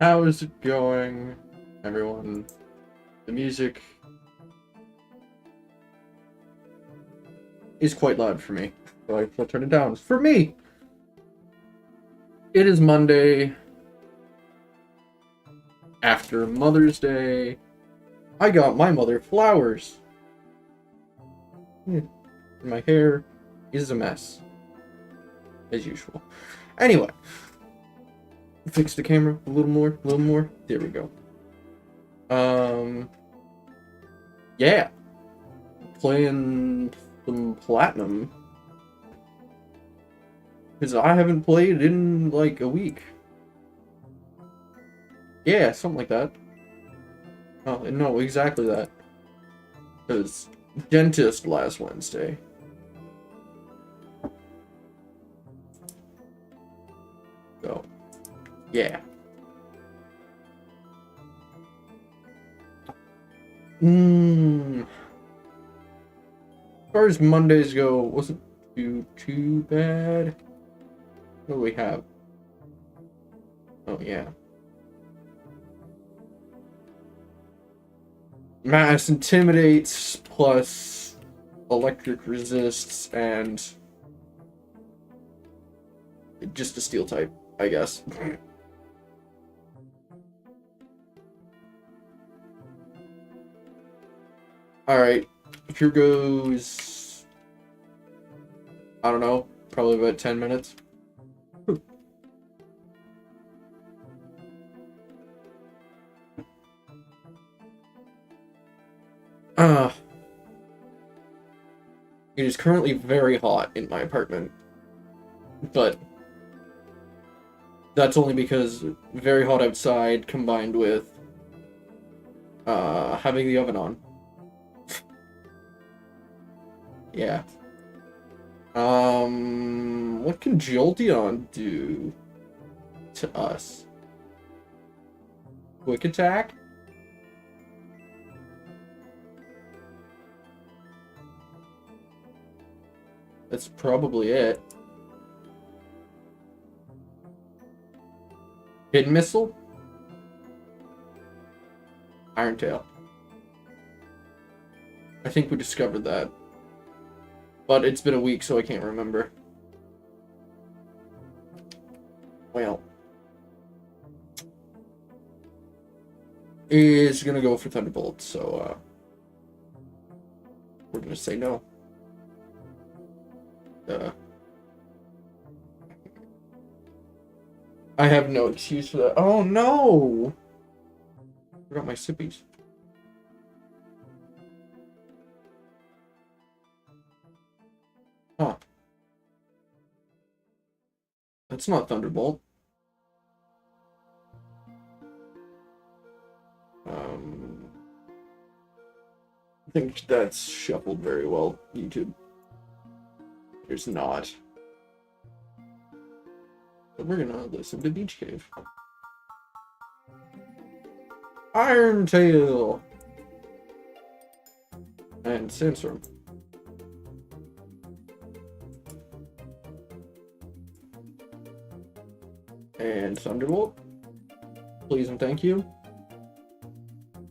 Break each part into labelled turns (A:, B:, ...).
A: How is it going, everyone? The music is quite loud for me, so I'll turn it down. For me! It is Monday, after Mother's Day. I got my mother flowers. My hair is a mess, as usual. Anyway, fix the camera a little more. There we go. Yeah. Playing some Platinum. Because I haven't played in, like, a week. Yeah, something like that. Oh, no, exactly that. Because dentist last Wednesday. So, yeah. As far as Mondays go, wasn't too bad. What do we have? Oh, yeah. Mass Intimidates plus Electric Resists and just a Steel type, I guess. Alright, here goes, I don't know, probably about 10 minutes. It is currently very hot in my apartment, but that's only because very hot outside combined with having the oven on. Yeah. What can Jolteon do to us? Quick attack? That's probably it. Hidden Missile? Iron Tail. I think we discovered that. But it's been a week, so I can't remember. Well. Is gonna go for Thunderbolt, so, we're gonna say no. I have no excuse for that. Oh, no! Forgot my sippies. Huh. That's not Thunderbolt. I think that's shuffled very well, YouTube. There's not. But we're gonna listen to Beach Cave. Iron Tail! And Sandstorm. And Thunderbolt. Please and thank you.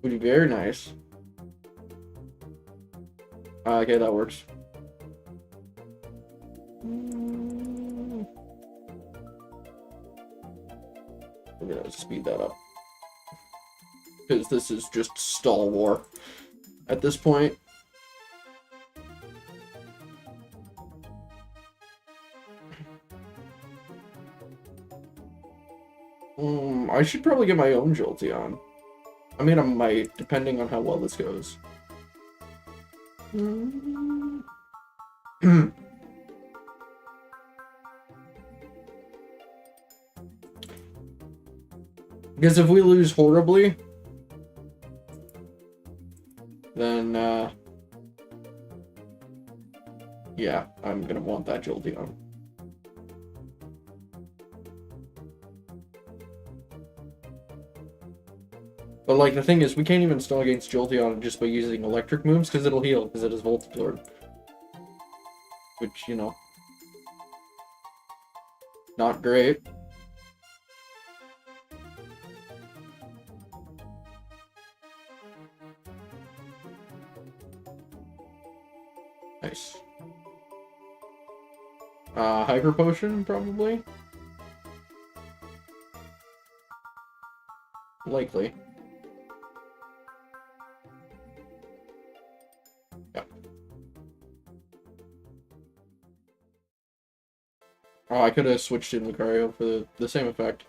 A: Would be very nice. Okay, that works. We're gonna speed that up. Because this is just stall war at this point. I should probably get my own Jolteon. I mean, I might, depending on how well this goes. Because if we lose horribly, then, yeah, I'm gonna want that Jolteon. But, like, the thing is, we can't even stall against Jolteon just by using electric moves, because it'll heal, because it is Volt Absorb. Which, you know, not great. Nice. Hyper Potion, probably? Likely. Yeah. Oh, I could have switched in Lucario for the same effect.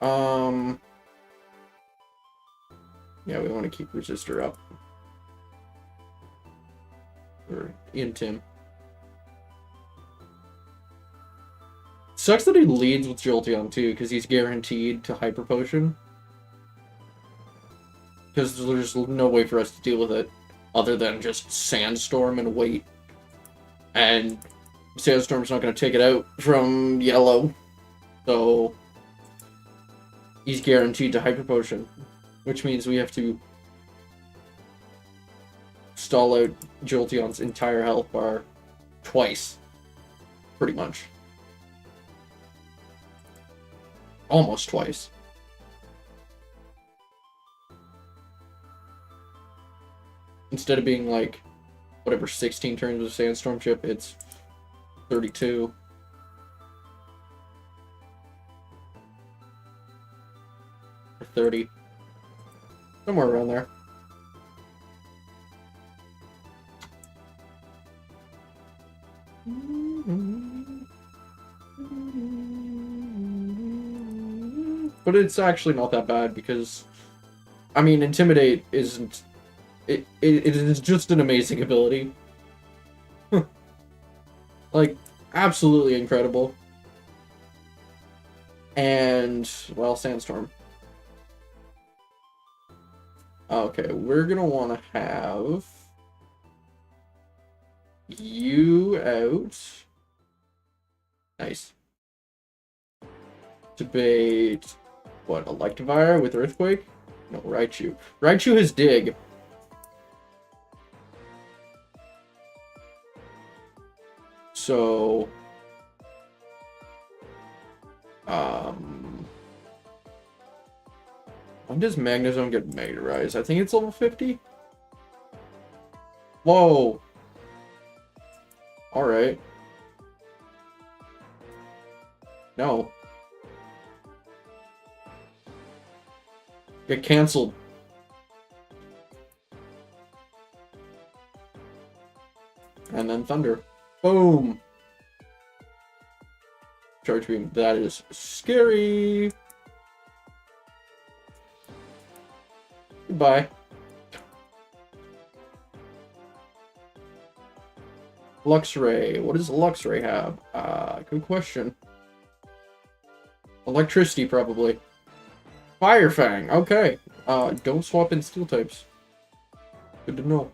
A: Yeah, we want to keep Resistor up. Or in Tim. Sucks that he leads with Jolteon too, because he's guaranteed to Hyper Potion. Because there's no way for us to deal with it other than just Sandstorm and wait. And Sandstorm's not going to take it out from Yellow. So he's guaranteed to Hyper Potion, which means we have to stall out Jolteon's entire health bar twice, pretty much. Almost twice. Instead of being like, whatever, 16 turns with Sandstorm chip, it's 32. Or 30. Somewhere around there. But it's actually not that bad because, I mean, Intimidate isn't... It is just an amazing ability. Like, absolutely incredible. And, well, Sandstorm. Okay, we're gonna want to have you out. Nice. Debate. What, Electivire with Earthquake? No, Raichu. Raichu has Dig. So, when does Magnezone get Mega Rise? I think it's level 50? Whoa! Alright. No. Get cancelled. And then Thunder. Boom! Charge Beam. That is scary! Goodbye. Luxray. What does Luxray have? Good question. Electricity, probably. Fire Fang. Okay. Don't swap in Steel types. Good to know.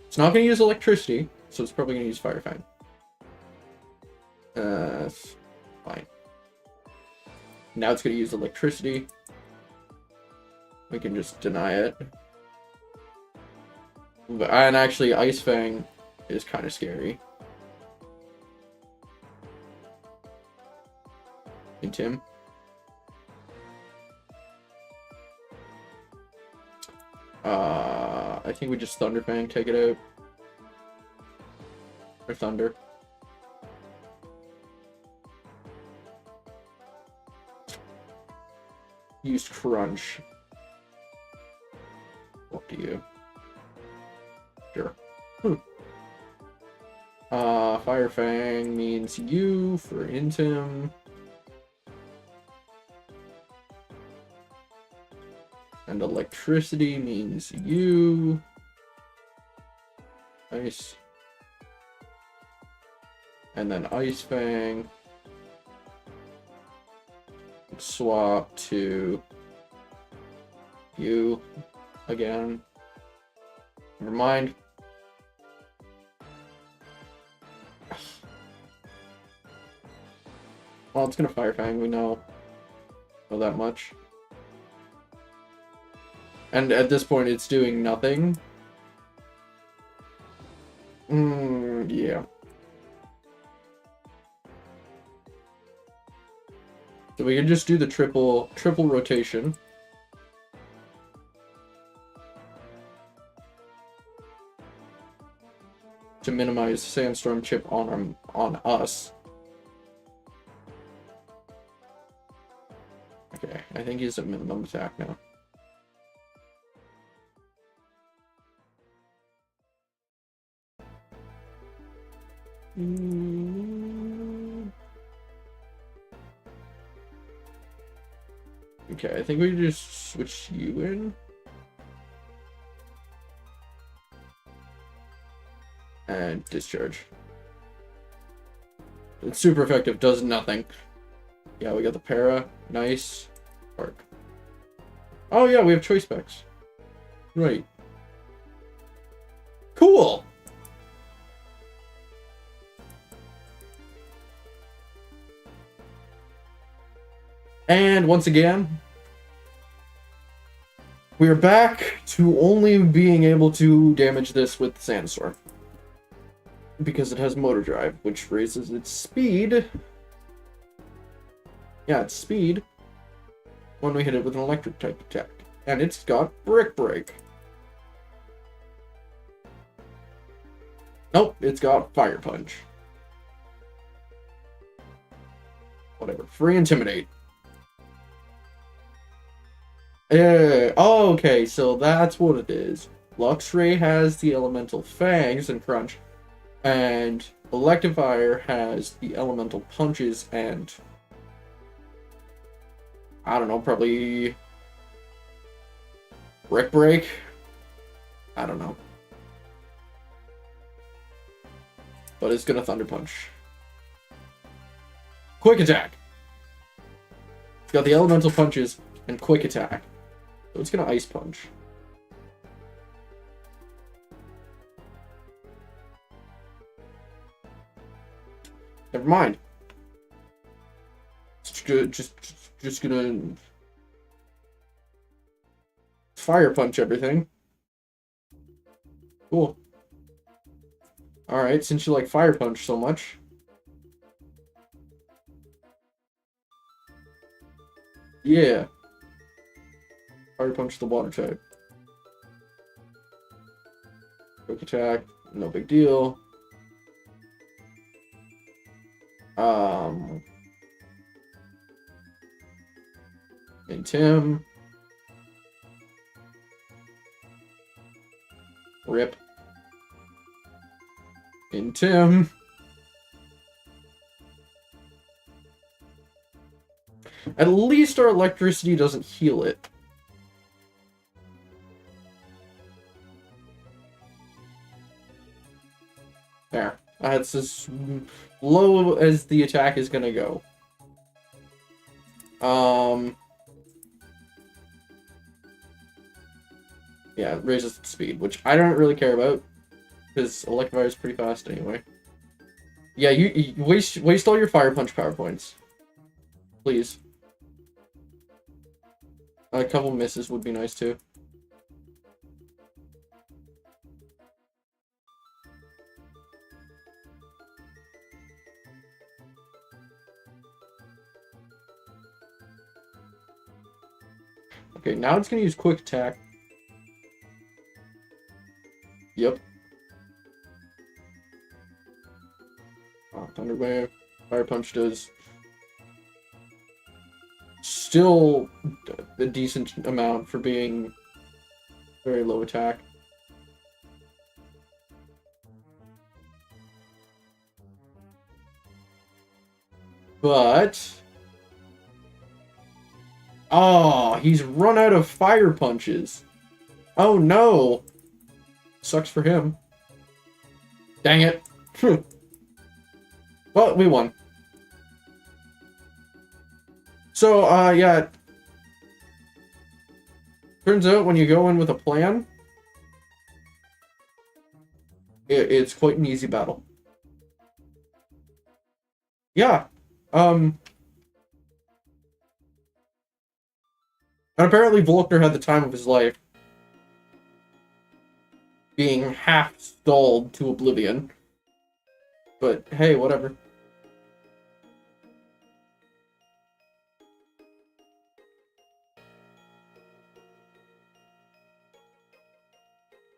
A: It's not going to use Electricity, so it's probably going to use Fire Fang. Fine. Now it's going to use Electricity. We can just deny it. And actually, Ice Fang is kind of scary. And Tim. I think we just Thunder Fang, take it out. Or Thunder. Used Crunch. What do you? Sure. Fire Fang means you for Intim. And Electricity means you. Nice. And then Ice Fang. Swap to you again. Never mind. Well, it's gonna Fire Fang, we know that much. And at this point, it's doing nothing. Yeah. So we can just do the triple rotation. To minimize Sandstorm chip on us. Okay, I think he's at minimum attack now. Okay, I think we just switch you in. And discharge. It's super effective, does nothing. Yeah, we got the para. Nice. Park. Oh yeah, we have choice specs. Right. Cool! And once again, we are back to only being able to damage this with Sandstorm. Because it has motor drive, which raises its speed. Yeah, its speed. When we hit it with an electric type attack. And it's got Brick Break. Nope, it's got Fire Punch. Whatever. Free Intimidate. Oh, okay, so that's what it is. Luxray has the Elemental Fangs and Crunch. And Electivire has the Elemental Punches and... I don't know, probably... Brick Break? I don't know. But it's gonna Thunder Punch. Quick Attack! It's got the Elemental Punches and Quick Attack. So it's gonna Ice Punch. Never mind. It's good, just gonna Fire Punch everything. Cool. Alright, since you like Fire Punch so much. Yeah. Fire Punch the water type. Quick attack, no big deal. And Tim. Rip. And Tim. At least our electricity doesn't heal it. There. That's as low as the attack is gonna go. Yeah, it raises the speed, which I don't really care about. Because Electivire is pretty fast anyway. Yeah, you waste all your Fire Punch power points. Please. A couple misses would be nice too. Okay, now it's gonna use Quick Attack. Yep. Oh, Thunder Wave. Fire Punch does still a decent amount for being very low attack. But... oh, he's run out of Fire Punches. Oh no! Sucks for him. Dang it. Well, we won. So, yeah. Turns out when you go in with a plan, it's quite an easy battle. Yeah. And apparently Volkner had the time of his life. Being half stalled to oblivion. But hey, whatever.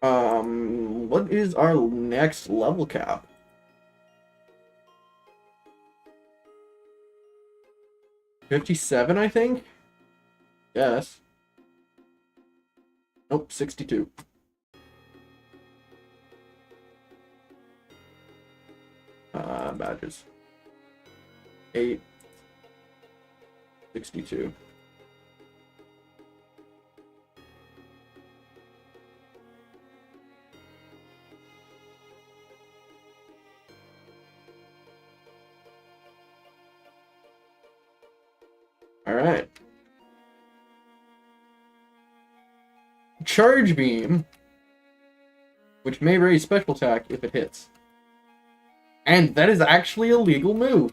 A: What is our next level cap? 57, I think? Yes. Nope, 62. Badges. 8. 62. Alright. Charge Beam, which may raise special attack if it hits. And that is actually a legal move.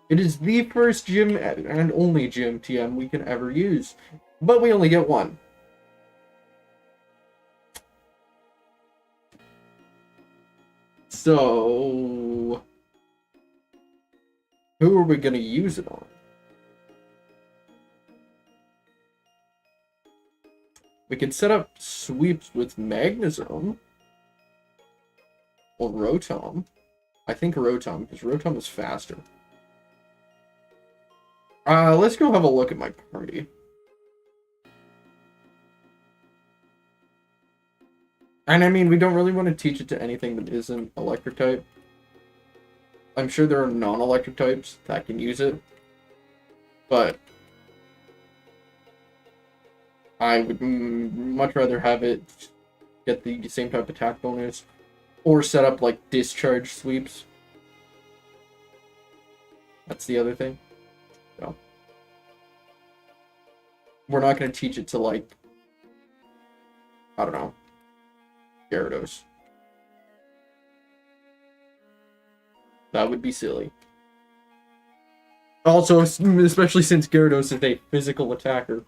A: It is the first gym and only gym TM we can ever use. But we only get one. So, who are we going to use it on? We could set up sweeps with Magnezone. Or Rotom. I think Rotom, because Rotom is faster. Let's go have a look at my party. And I mean, we don't really want to teach it to anything that isn't electric type. I'm sure there are non-electric types that can use it. But I would much rather have it get the same type of attack bonus. Or set up, like, discharge sweeps. That's the other thing. So. We're not going to teach it to, like, I don't know, Gyarados. That would be silly. Also, especially since Gyarados is a physical attacker.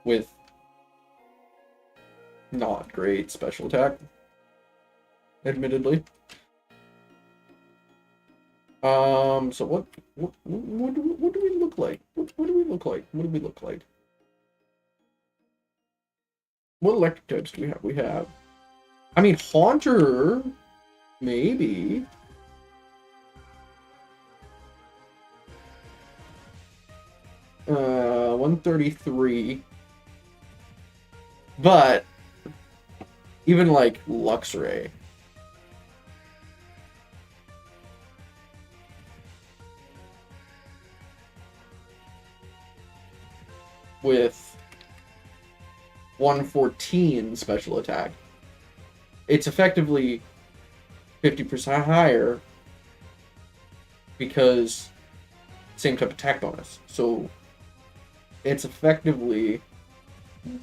A: With not great special attack, admittedly. So what do we look like? What do we look like? What do we look like? What electric types do we have? We have, I mean, Haunter, maybe. Uh, 133. But even like Luxray. With 114 special attack. It's effectively 50% higher because same type of attack bonus. So it's effectively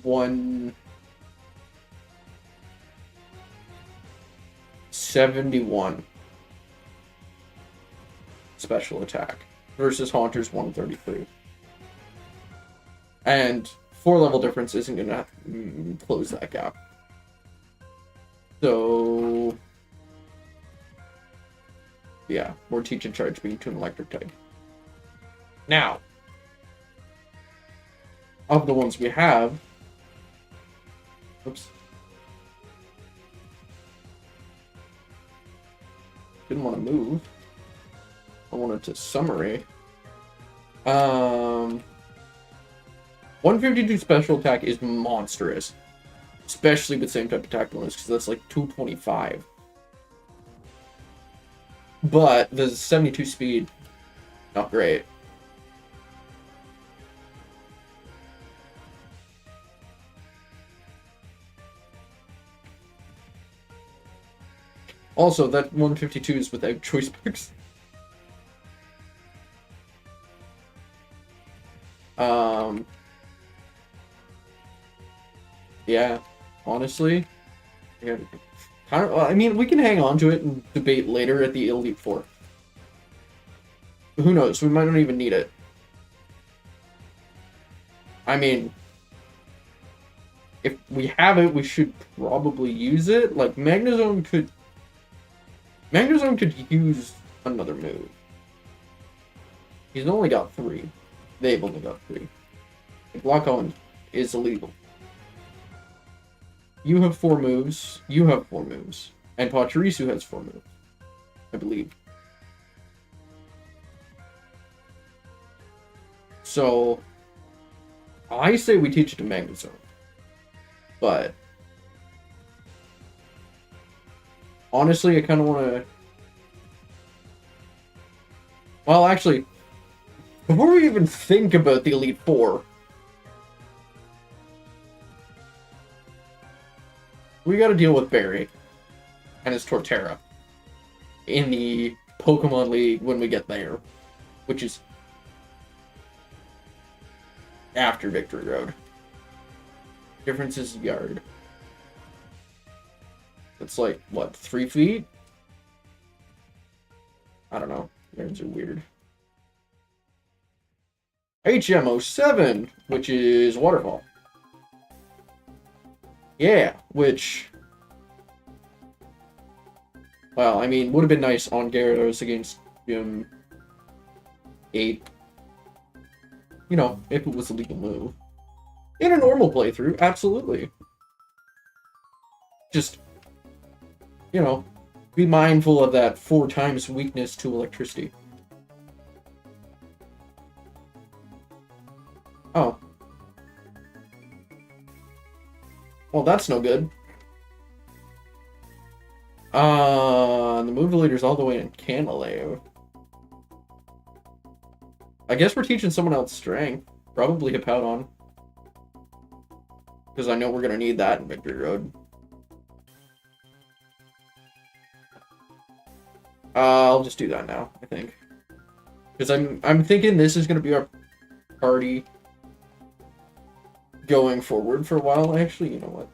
A: 171 special attack versus Haunter's 133. And 4-level difference isn't going to close that gap. So, yeah, we're teaching Charge Beam to an electric type. Now, of the ones we have, oops, didn't want to move. I wanted to summary. 152 special attack is monstrous, especially with same type of attack bonus, because that's like 225. But the 72 speed, not great. Also, that 152 is without choice picks. Yeah, honestly, yeah, kind of. I mean, we can hang on to it and debate later at the Elite Four. Who knows? We might not even need it. I mean, if we have it, we should probably use it. Like Magnezone could use another move. He's only got 3. They've only got 3. Block on is illegal. You have 4 moves. You have 4 moves. And Pachirisu has 4 moves, I believe. So, I say we teach it to Magnezone. But, honestly, I kind of want to... Well, actually, before we even think about the Elite Four, we gotta deal with Barry and his Torterra in the Pokemon League when we get there, which is after Victory Road. Difference is yard. It's like, what, 3 feet? I don't know. Yards are weird. HM07, which is Waterfall. Yeah, which... Well, I mean, would have been nice on Gyarados against Gym 8. You know, if it was a legal move. In a normal playthrough, absolutely. Just, you know, be mindful of that 4 times weakness to electricity. Oh. Well, that's no good. The move leader's all the way in Canalave. I guess we're teaching someone else strength. Probably Hippowdon. Because I know we're gonna need that in Victory Road. I'll just do that now, I think. Because I'm thinking this is gonna be our party going forward for a while. Actually, you know what?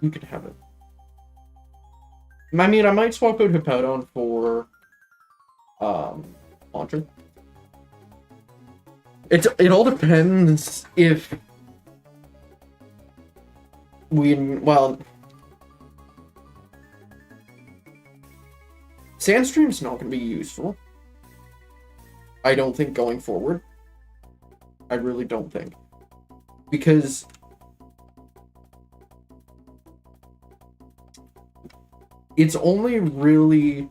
A: You could have it. I mean, I might swap out Hippowdon for Launcher. It all depends if well, Sandstream's not going to be useful. I don't think going forward. I really don't think. Because it's only really...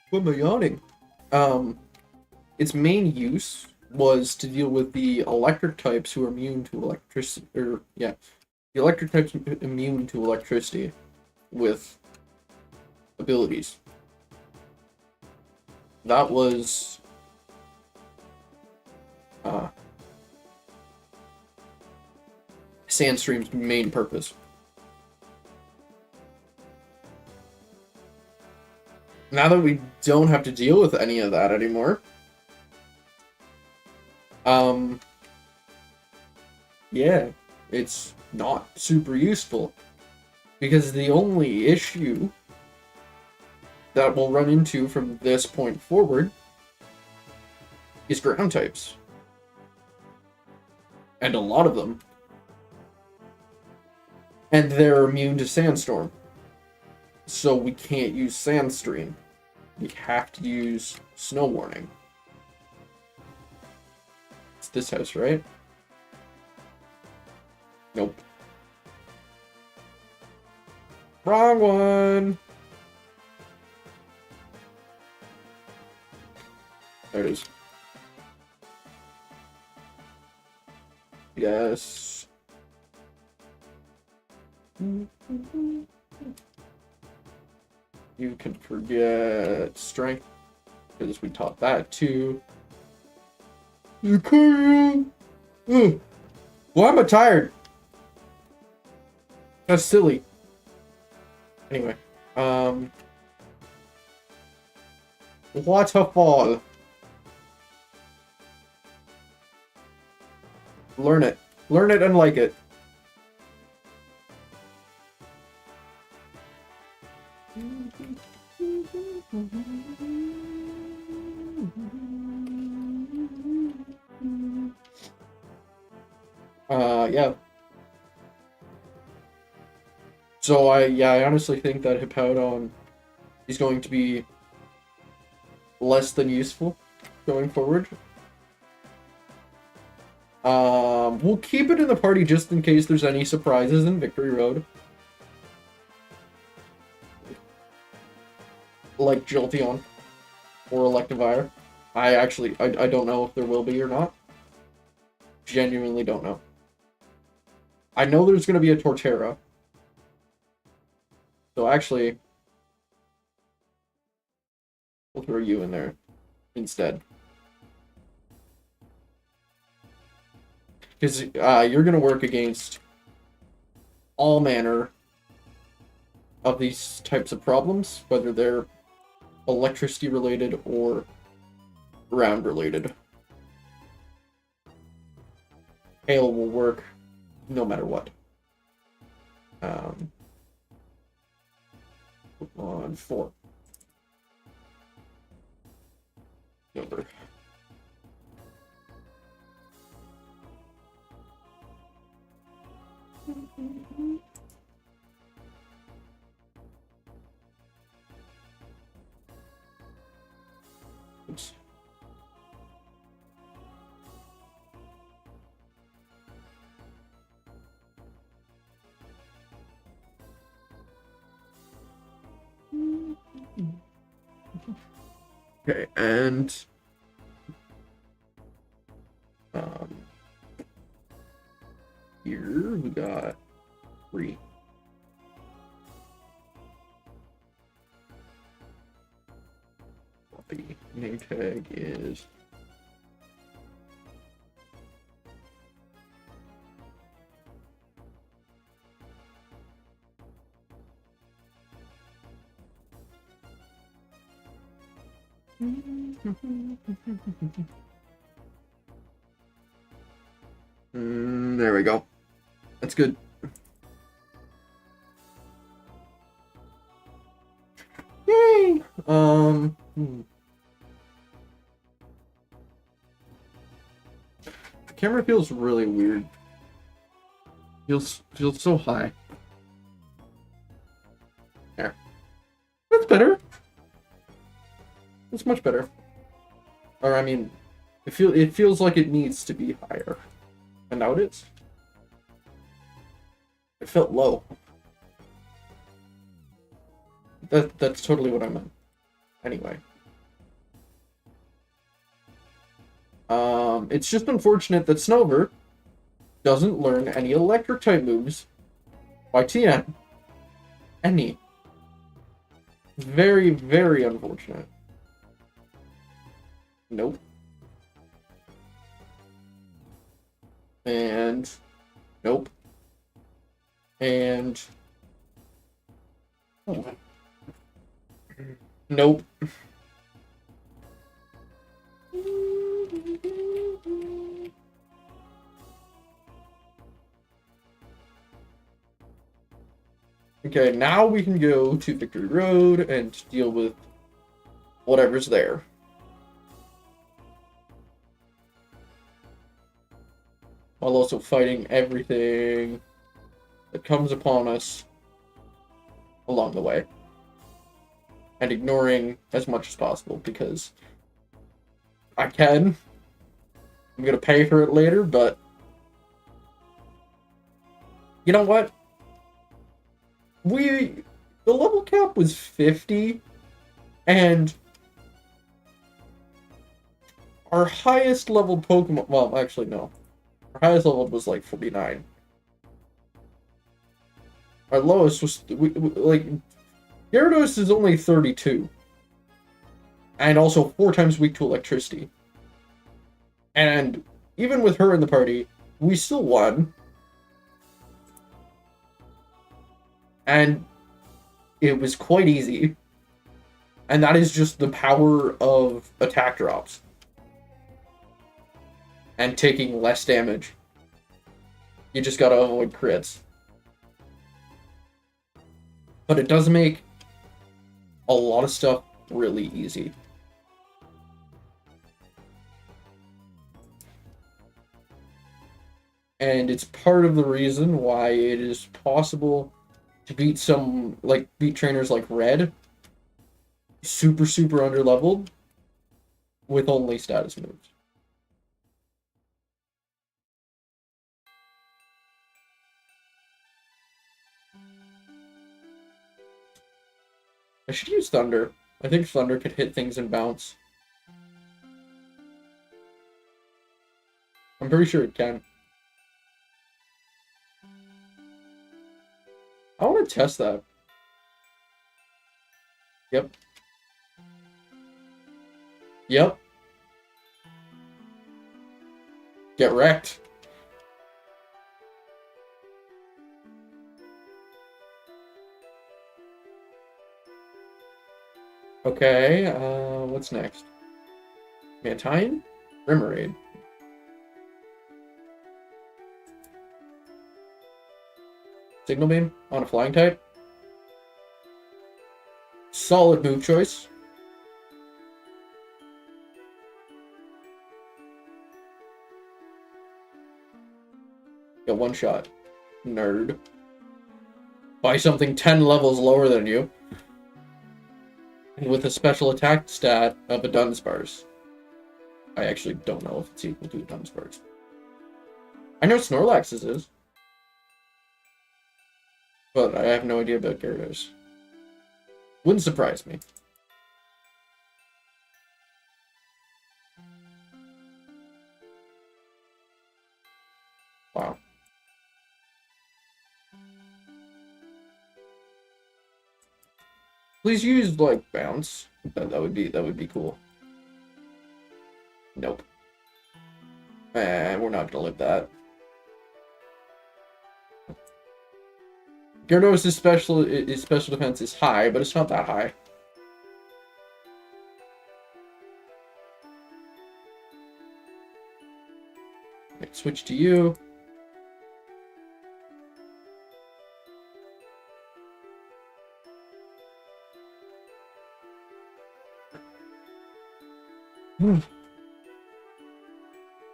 A: What am I yawning? Its main use was to deal with the electric types who are immune to electricity, the electric types immune to electricity with abilities. That was Sandstream's main purpose. Now that we don't have to deal with any of that anymore, yeah, it's not super useful. Because the only issue that we'll run into from this point forward is ground types. And a lot of them. And they're immune to Sandstorm. So we can't use Sandstream. We have to use Snow Warning. It's this house, right? Nope. Wrong one! There it is. Yes. You can forget strength, because we taught that too. You can't. Why am I tired? That's silly. Anyway, waterfall. Learn it. Learn it and like it. Yeah. So I honestly think that Hippowdon is going to be less than useful going forward. We'll keep it in the party just in case there's any surprises in Victory Road. Like Jolteon or Electivire. I don't know if there will be or not. Genuinely don't know. I know there's going to be a Torterra. So actually, we'll throw you in there instead. Because you're going to work against all manner of these types of problems, whether they're electricity related or ground related. Hail will work no matter what. On 4. Number. Oops. Okay, and here we got 3. The name tag is there we go. That's good. Yay! The camera feels really weird. Feels so high. There. That's better. That's much better. Or I mean, it feels like it needs to be higher. And now it is. It felt low. That's totally what I meant. Anyway. It's just unfortunate that Snover doesn't learn any electric type moves by Tien. Any. Very, very unfortunate. Nope. And nope. And nope. Okay, now we can go to Victory Road and deal with whatever's there. While also fighting everything that comes upon us along the way. And ignoring as much as possible, because I can. I'm gonna pay for it later, but you know what? The level cap was 50, and our highest level Pokemon, well, actually no. Our highest level was like 49. Our lowest was, like, Gyarados is only 32. And also 4 times weak to electricity. And even with her in the party, we still won. And it was quite easy. And that is just the power of attack drops. And taking less damage. You just gotta avoid crits. But it does make a lot of stuff really easy. And it's part of the reason why it is possible to beat beat trainers like Red, super underleveled, with only status moves. I should use Thunder. I think Thunder could hit things and bounce. I'm pretty sure it can. I want to test that. Yep. Yep. Get wrecked. Okay, what's next? Mantine? Remoraid. Signal Beam on a flying type. Solid move choice. Got one shot. Nerd. Buy something 10 levels lower than you. With a special attack stat of a Dunsparce. I actually don't know if it's equal to a Dunsparce. I know Snorlax's is. But I have no idea about Gyarados. Wouldn't surprise me. Wow. Please use like bounce. That would be cool. Nope. And we're not gonna live that. Gyarados' special defense is high, but it's not that high. Switch to you.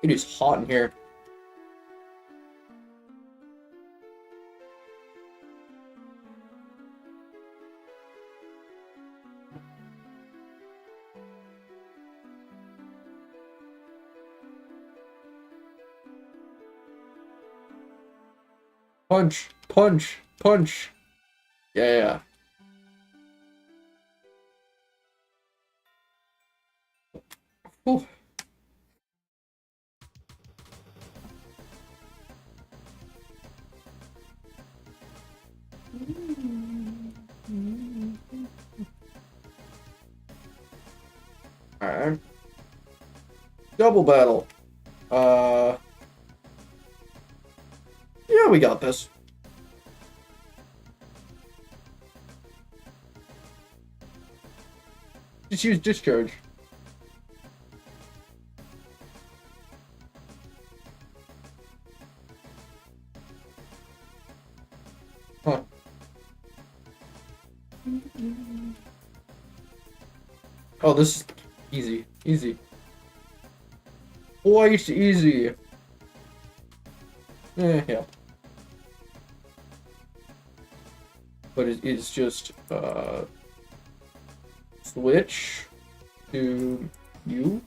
A: It is hot in here. Punch, punch, punch. Yeah. Ooh. Alright. Double battle. Yeah, we got this. Just use discharge. Huh. Oh, this is easy. Easy. Quite easy. Yeah. But it's just, switch to you.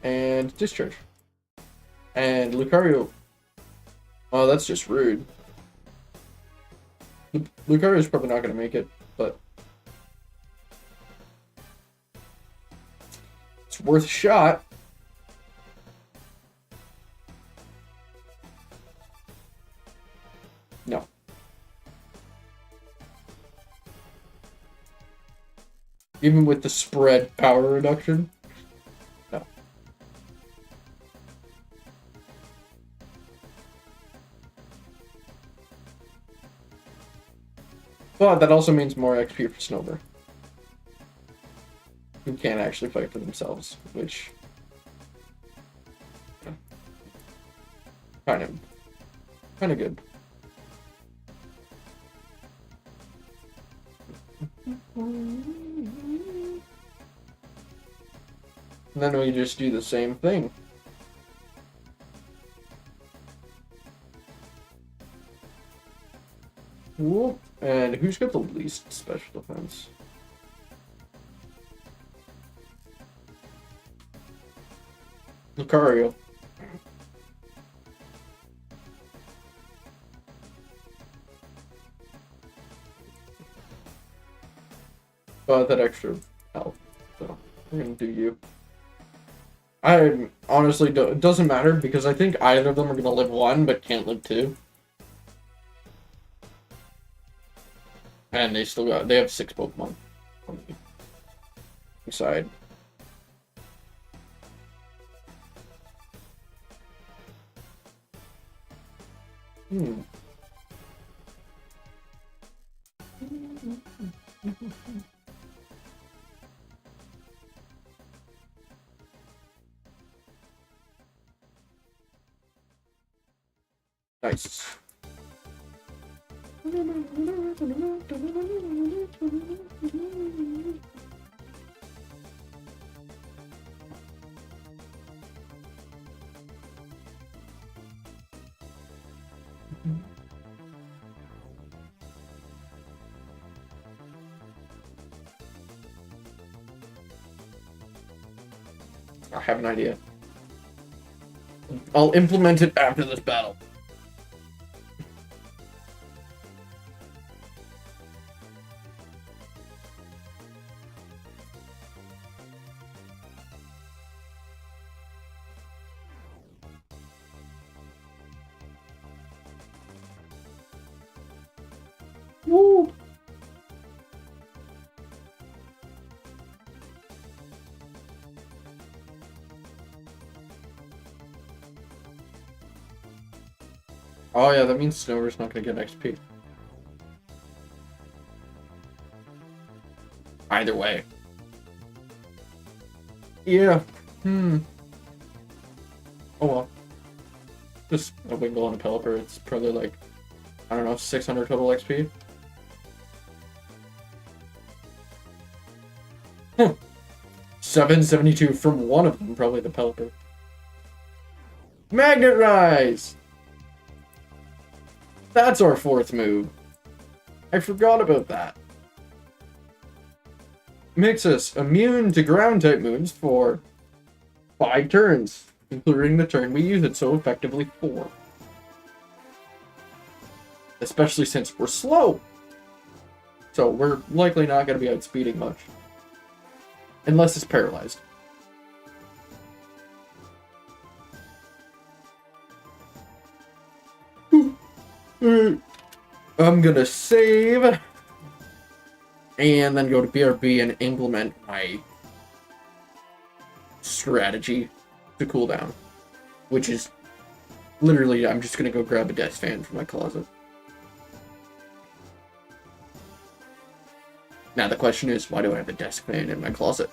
A: And discharge. And Lucario. Oh, that's just rude. Lucario's probably not going to make it, but it's worth a shot. No. Even with the spread power reduction? No. But that also means more XP for Snowbird, who can't actually fight for themselves, which kind of good. And then we just do the same thing. Whoop. And who's got the least special defense? Lucario. but that extra health. So we're gonna do you. I honestly it doesn't matter because I think either of them are gonna live 1 but can't live 2. And they have 6 Pokemon on the side. Nice. I have an idea. I'll implement it after this battle. Woo! Oh yeah, that means Snover's not gonna get XP. Either way. Yeah. Oh well. Just a Wingull and a Pelipper, it's probably like, I don't know, 600 total XP. 772 from one of them, probably the Pelipper. Magnet Rise! That's our 4th move. I forgot about that. Makes us immune to ground-type moves for 5 turns, including the turn we use it so effectively for. Especially since we're slow. So we're likely not going to be outspeeding much. Unless it's paralyzed. I'm gonna save. And then go to BRB and implement my strategy to cool down. Which is literally, I'm just gonna go grab a desk fan from my closet. Now the question is, why do I have a desk fan in my closet?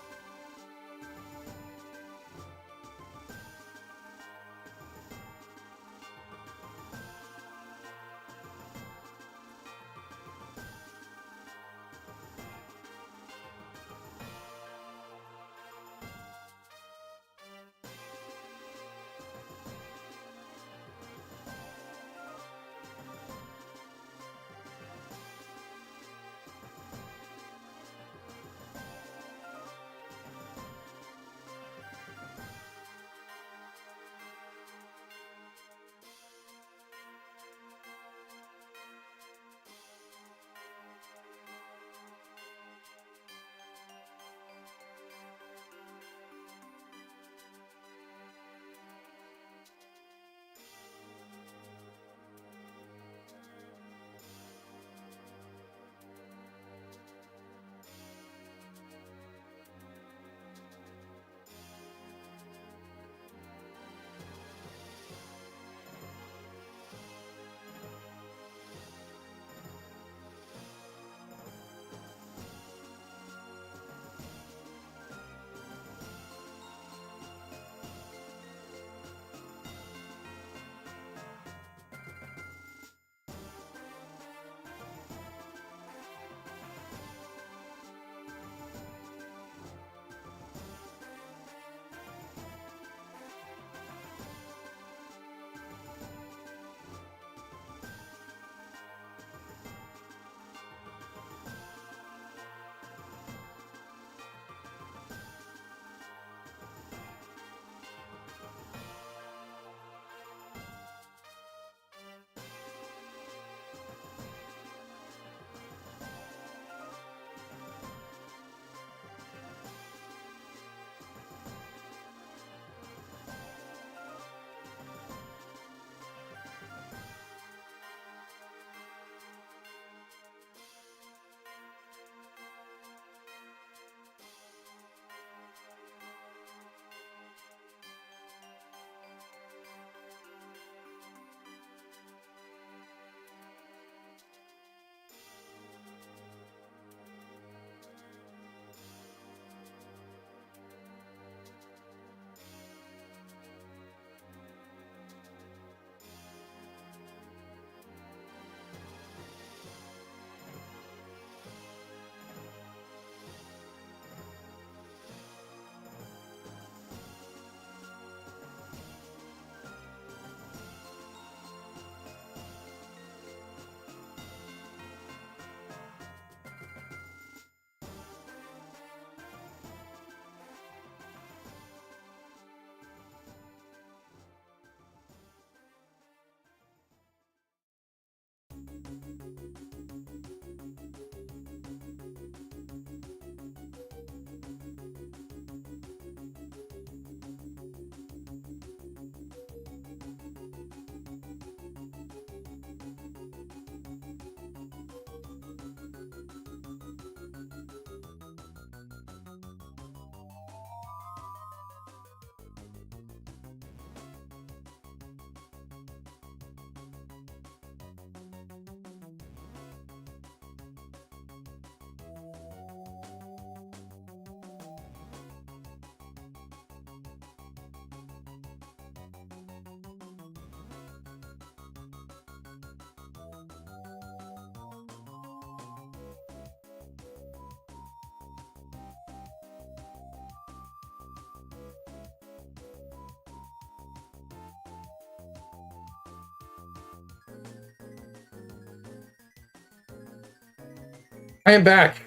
A: I am back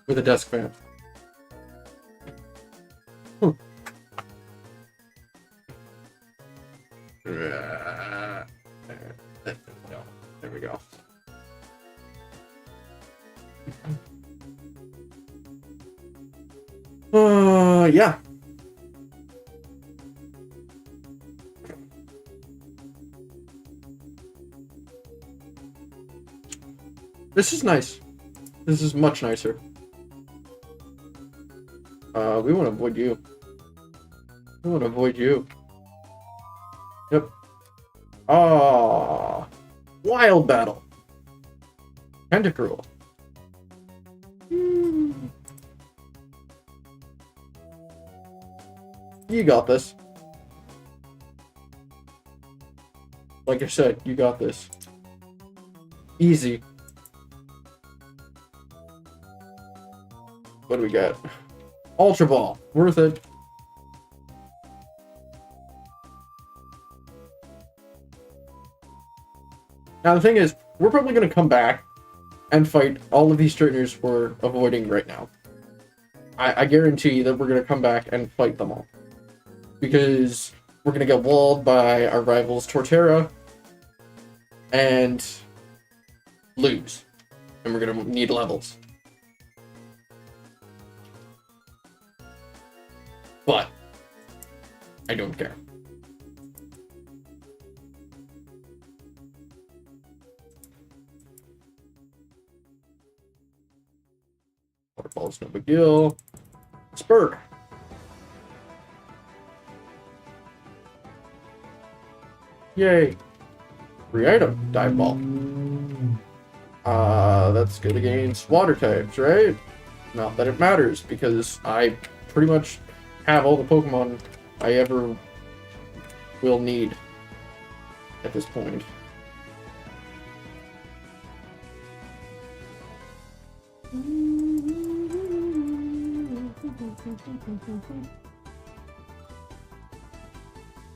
A: with a desk fan. There we go. Yeah. This is nice. This is much nicer. We want to avoid you. We want to avoid you. Yep. Ah, wild battle. Tentacruel. You got this. Like I said, you got this. Easy. What do we got? Ultra Ball. Worth it. Now the thing is, we're probably going to come back and fight all of these trainers we're avoiding right now. I guarantee that we're going to come back and fight them all. Because we're going to get walled by our rivals Torterra and lose. And we're going to need levels. But I don't care. Waterfall's no big deal. Spurg. Yay. Free item. Dive Ball. That's good against water types, right? Not that it matters, because I pretty much have all the Pokemon I ever will need at this point.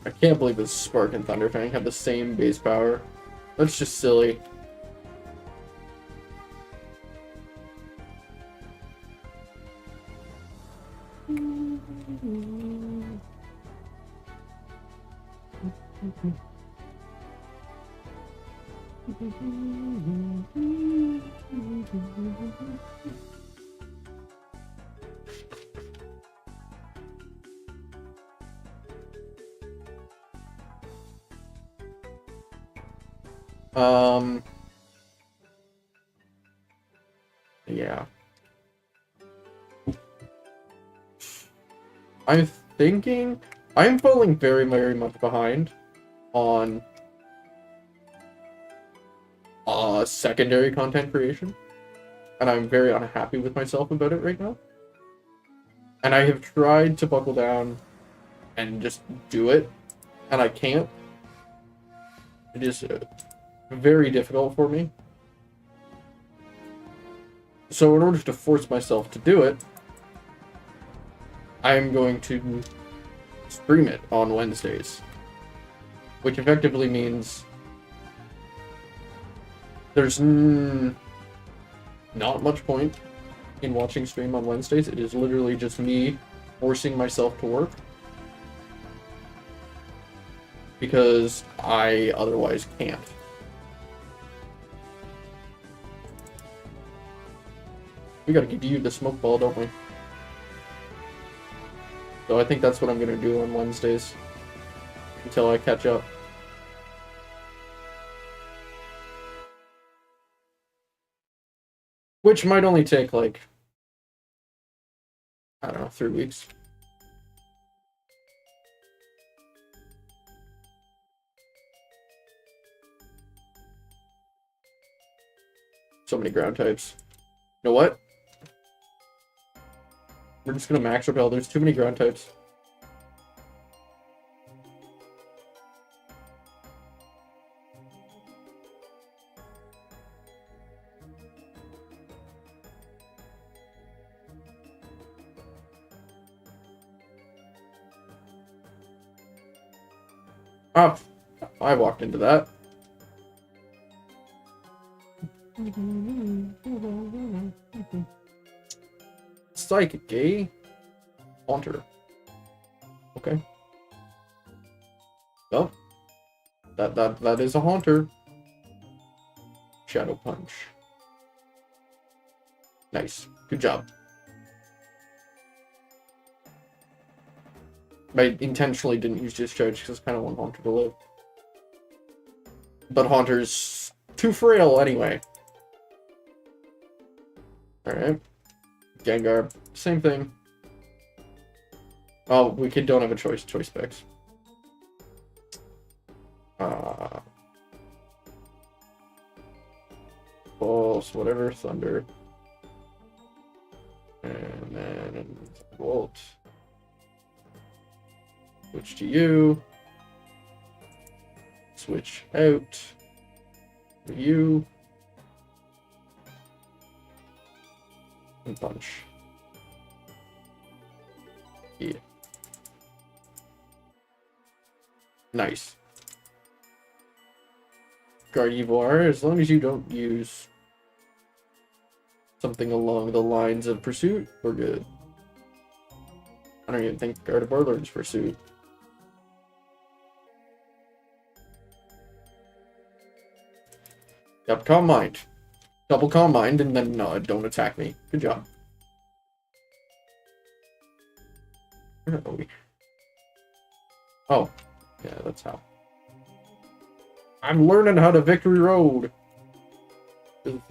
A: I can't believe this Spark and Thunder Fang have the same base power. That's just silly. Yeah. I'm falling very, very much behind on secondary content creation, and I'm very unhappy with myself about it right now. And I have tried to buckle down and just do it, and I can't. It is very difficult for me. So in order to force myself to do it, I am going to stream it on Wednesdays, which effectively means there's not much point in watching stream on Wednesdays. It is literally just me forcing myself to work because I otherwise can't. We gotta give you the smoke ball, don't we? So I think that's what I'm gonna do on Wednesdays until I catch up. Which might only take, like, I don't know, 3 weeks. So many ground types. You know what? We're just gonna max repel. There's too many ground types. Oh, I walked into that. Psychic, eh? Haunter. Okay. Well, that is a Haunter. Shadow Punch. Nice. Good job. I intentionally didn't use Discharge because I kind of want Haunter to live. But Haunter's too frail anyway. Alright. Gengar. Same thing. Oh, we don't have a choice. Choice specs. Pulse, whatever, Thunder. And then Volt. Switch to you. Switch out. For you. And punch. Yeah. Nice. Gardevoir, as long as you don't use something along the lines of Pursuit, we're good. I don't even think Gardevoir learns Pursuit. Yep, Calm Mind. Double Calm Mind, and then don't attack me. Good job. Where are we? Oh, yeah, that's how. I'm learning how to Victory Road.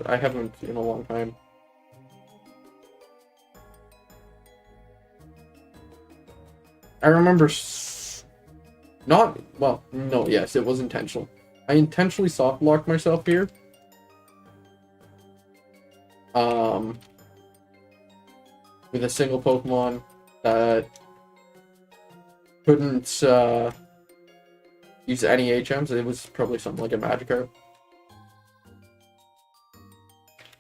A: I haven't in a long time. I remember yes, it was intentional. I intentionally soft blocked myself here. With a single Pokemon that couldn't use any HMs. It was probably something like a Magikarp.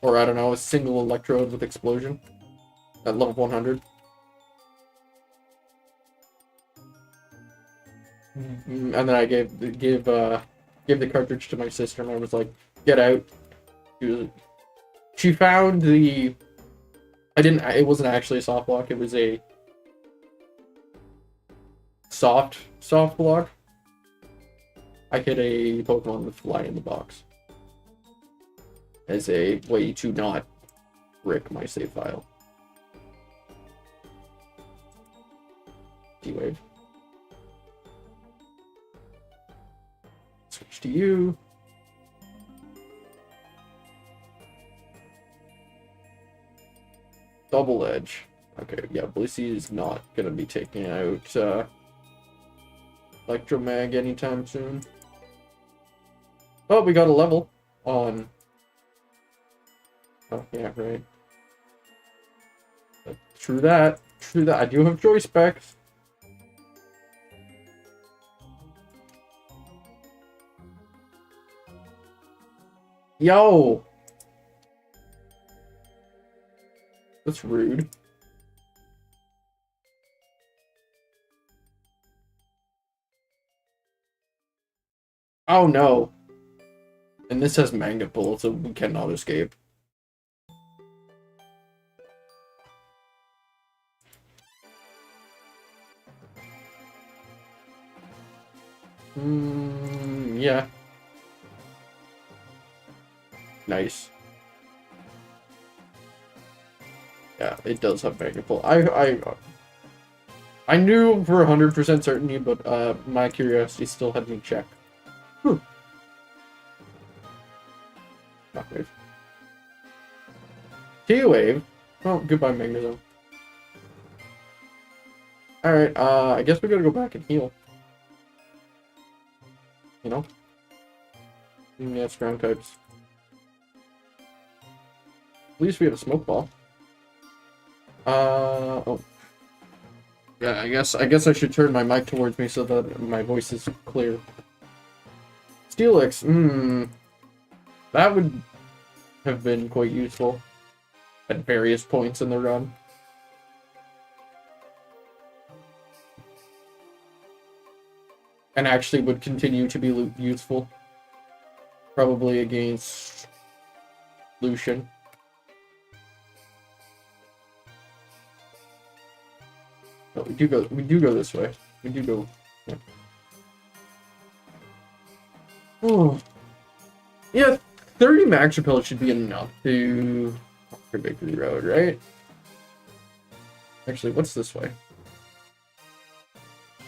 A: Or I don't know, a single Electrode with Explosion at level 100. And then I gave the cartridge to my sister, and I was like, "Get out." She found the. It wasn't actually a soft block. It was a soft block. I hit a Pokemon with Fly in the box as a way to not brick my save file. D-Wave. Switch to you. Double Edge. Okay, yeah, Blissey is not gonna be taking out Electromag anytime soon. Oh, we got a level on. Oh, yeah, right. True that. True that. I do have choice specs. Yo! That's rude. Oh no. And this has Magnet Bullet, so we cannot escape. Yeah. Nice. Yeah, it does have Magnet Bullet. I knew for 100% certainty, but my curiosity still had me check. Whew. Shockwave. T-Wave? Oh, goodbye, Magnezone. Alright, I guess we gotta go back and heal. You know? Yeah, it's ground types. At least we have a Smoke Ball. Oh. Yeah, I guess I should turn my mic towards me so that my voice is clear. Steelix, that would have been quite useful at various points in the run. And actually would continue to be useful. Probably against Lucian. No, we do go this way. We do go. Yeah. Oh. Yeah, 30 max repel should be enough to conquer Victory Road, right? Actually, what's this way?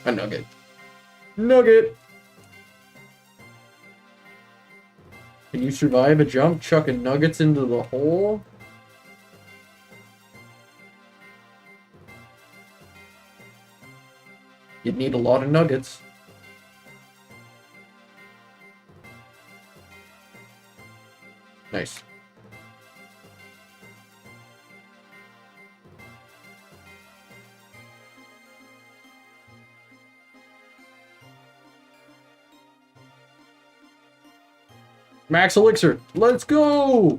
A: A nugget. Nugget! Can you survive a jump chucking nuggets into the hole? You'd need a lot of nuggets. Nice. Max Elixir, let's go!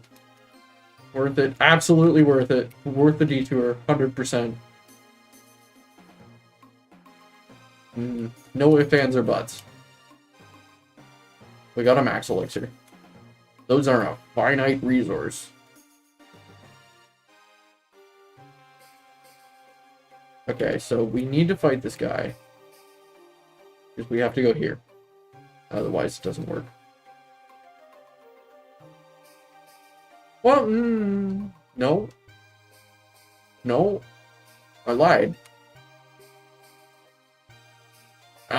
A: Worth it, absolutely worth it. Worth the detour, 100%. No ifs, ands, or buts. We got a Max Elixir. Those are a finite resource. Okay, so we need to fight this guy. Because we have to go here. Otherwise, it doesn't work. Well, no. No. I lied.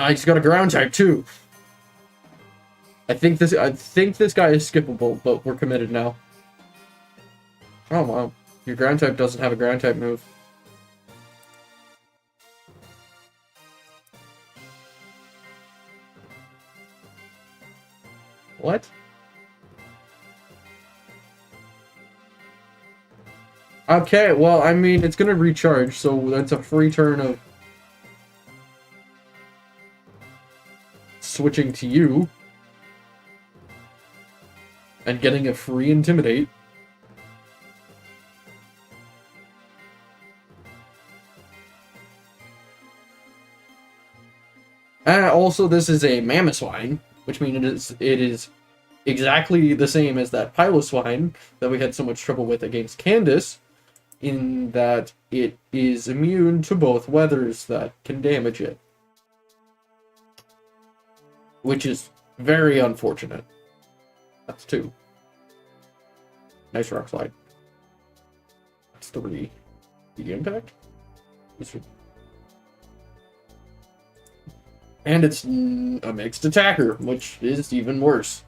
A: He's got a ground type, too. I think this guy is skippable, but we're committed now. Oh, wow. Your ground type doesn't have a ground type move. What? Okay, well, I mean, it's gonna recharge, so that's a free turn of switching to you and getting a free Intimidate. Also, this is a Mamoswine, which means it is exactly the same as that Piloswine that we had so much trouble with against Candace, in that it is immune to both weathers that can damage it. Which is very unfortunate. That's 2. Nice Rock Slide. That's 3. The impact? And it's a mixed attacker, which is even worse.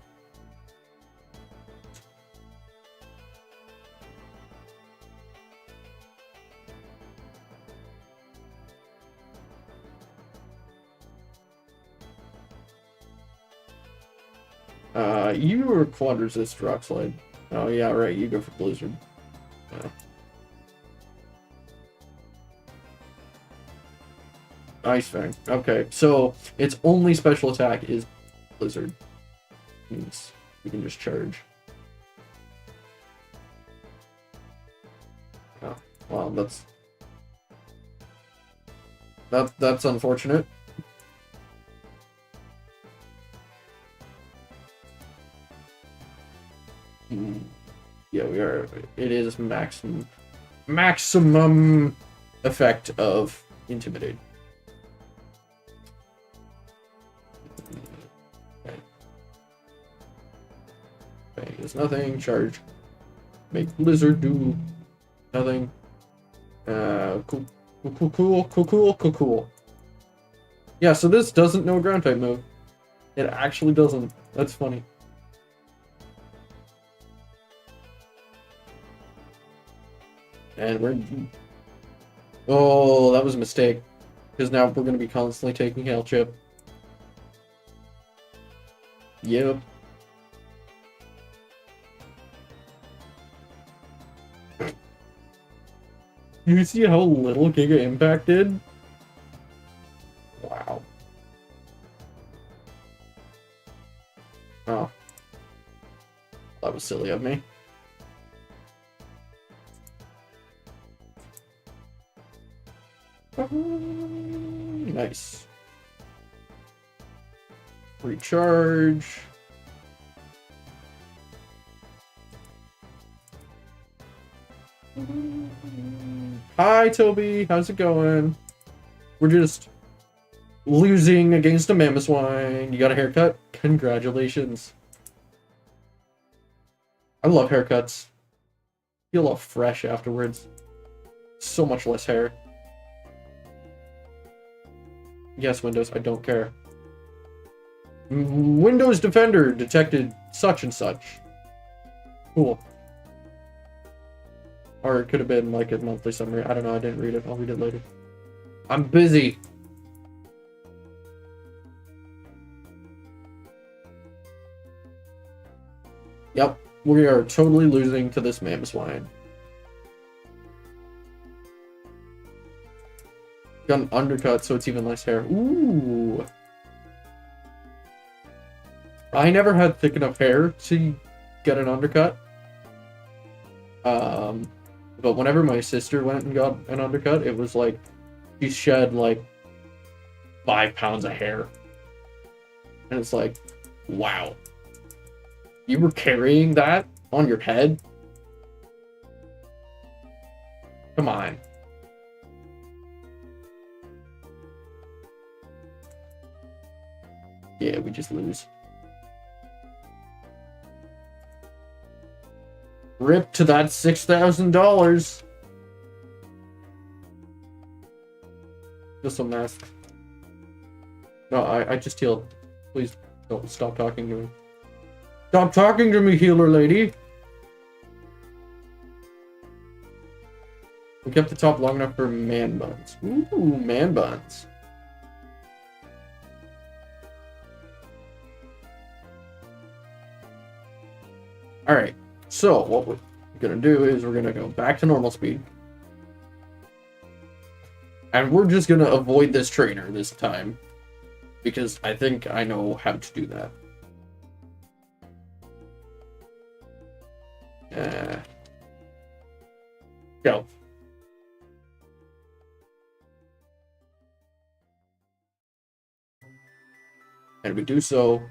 A: You were Quad Resist Rock Slide. Oh, yeah, right, you go for Blizzard. Ice Fang. Okay, so its only special attack is Blizzard. Means you can just charge. Oh, well, that's unfortunate. Yeah, we are. It is maximum effect of Intimidate. Okay. Okay, there's nothing. Charge. Make Blizzard do nothing. Cool. Yeah, so this doesn't know ground type move. It actually doesn't. That's funny. And we're... Oh, that was a mistake. Because now we're going to be constantly taking Hail Chip. Yep. You see how little Giga Impact did? Wow. Oh. That was silly of me. Nice. Recharge. Hi, Toby. How's it going? We're just losing against a Mamoswine. You got a haircut? Congratulations. I love haircuts. Feel all fresh afterwards. So much less hair. Yes, Windows, I don't care. Windows Defender detected such and such. Cool. Or it could have been like a monthly summary. I don't know, I didn't read it. I'll read it later. I'm busy. Yep, we are totally losing to this Mamoswine. Got an undercut, so it's even less hair. Ooh. I never had thick enough hair to get an undercut. But whenever my sister went and got an undercut, it was like she shed like 5 pounds of hair. And it's like, wow. You were carrying that on your head? Come on. Yeah, we just lose. Rip to that $6,000. Just a mess. No, I just healed. Please don't stop talking to me. Stop talking to me, healer lady. We kept the top long enough for man buns. Ooh, man buns. Alright, so what we're gonna do is we're gonna go back to normal speed. And we're just gonna avoid this trainer this time. Because I think I know how to do that. Go. And we do so.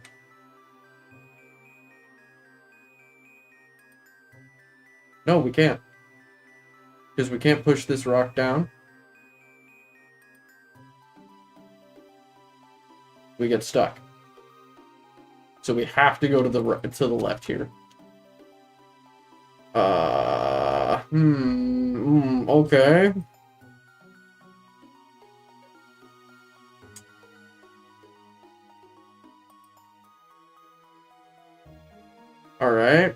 A: No, we can't. Because we can't push this rock down. We get stuck. So we have to go to the left here. Okay. All right.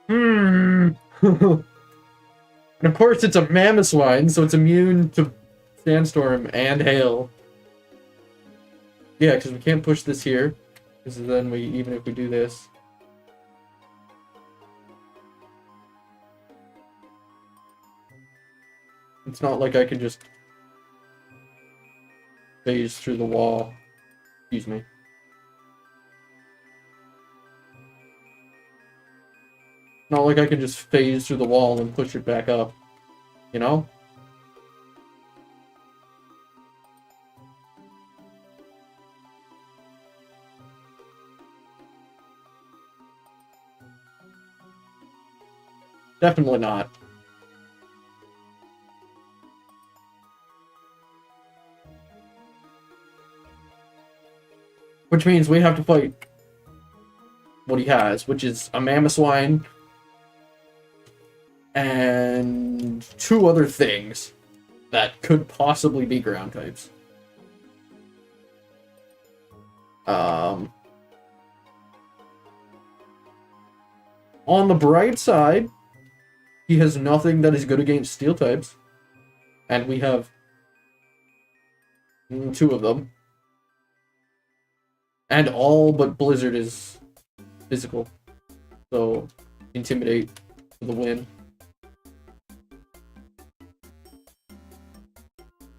A: And of course, it's a Mamoswine, so it's immune to Sandstorm and Hail. Yeah, because we can't push this here. Because then even if we do this. It's not like I can just phase through the wall. Excuse me. Not like I can just phase through the wall and push it back up. You know? Definitely not. Which means we have to fight what he has, which is a Mamoswine and 2 other things that could possibly be ground types. On the bright side, he has nothing that is good against steel types. And we have 2 of them. And all but Blizzard is physical. So, Intimidate for the win.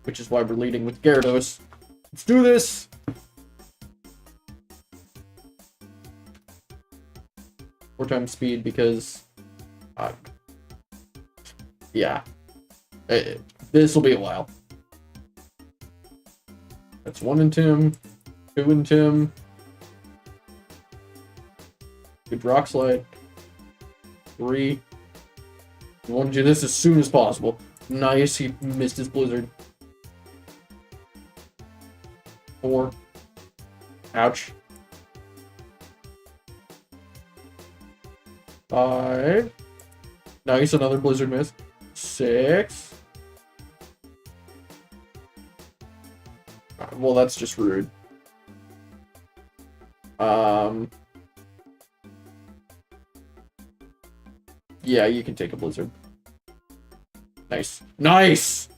A: Which is why we're leading with Gyarados. Let's do this! 4 times speed because... yeah. This will be a while. That's 1 in Tim. 2 in Tim. Good Rock Slide. 3. We want to do this as soon as possible. Nice, he missed his blizzard. 4. Ouch. 5. Nice, another blizzard miss. 6. Well, that's just rude. Yeah, you can take a blizzard. Nice. Nice!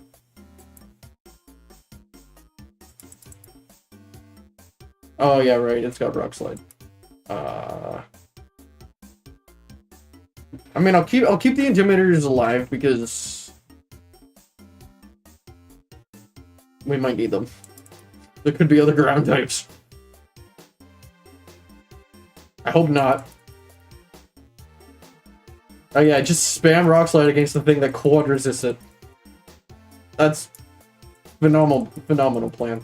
A: Oh, yeah, right. It's got rock slide. I mean, I'll keep the Intimidators alive because we might need them. There could be other ground types. I hope not. Oh yeah, just spam Rock Slide against the thing that quad resists it. That's phenomenal plan.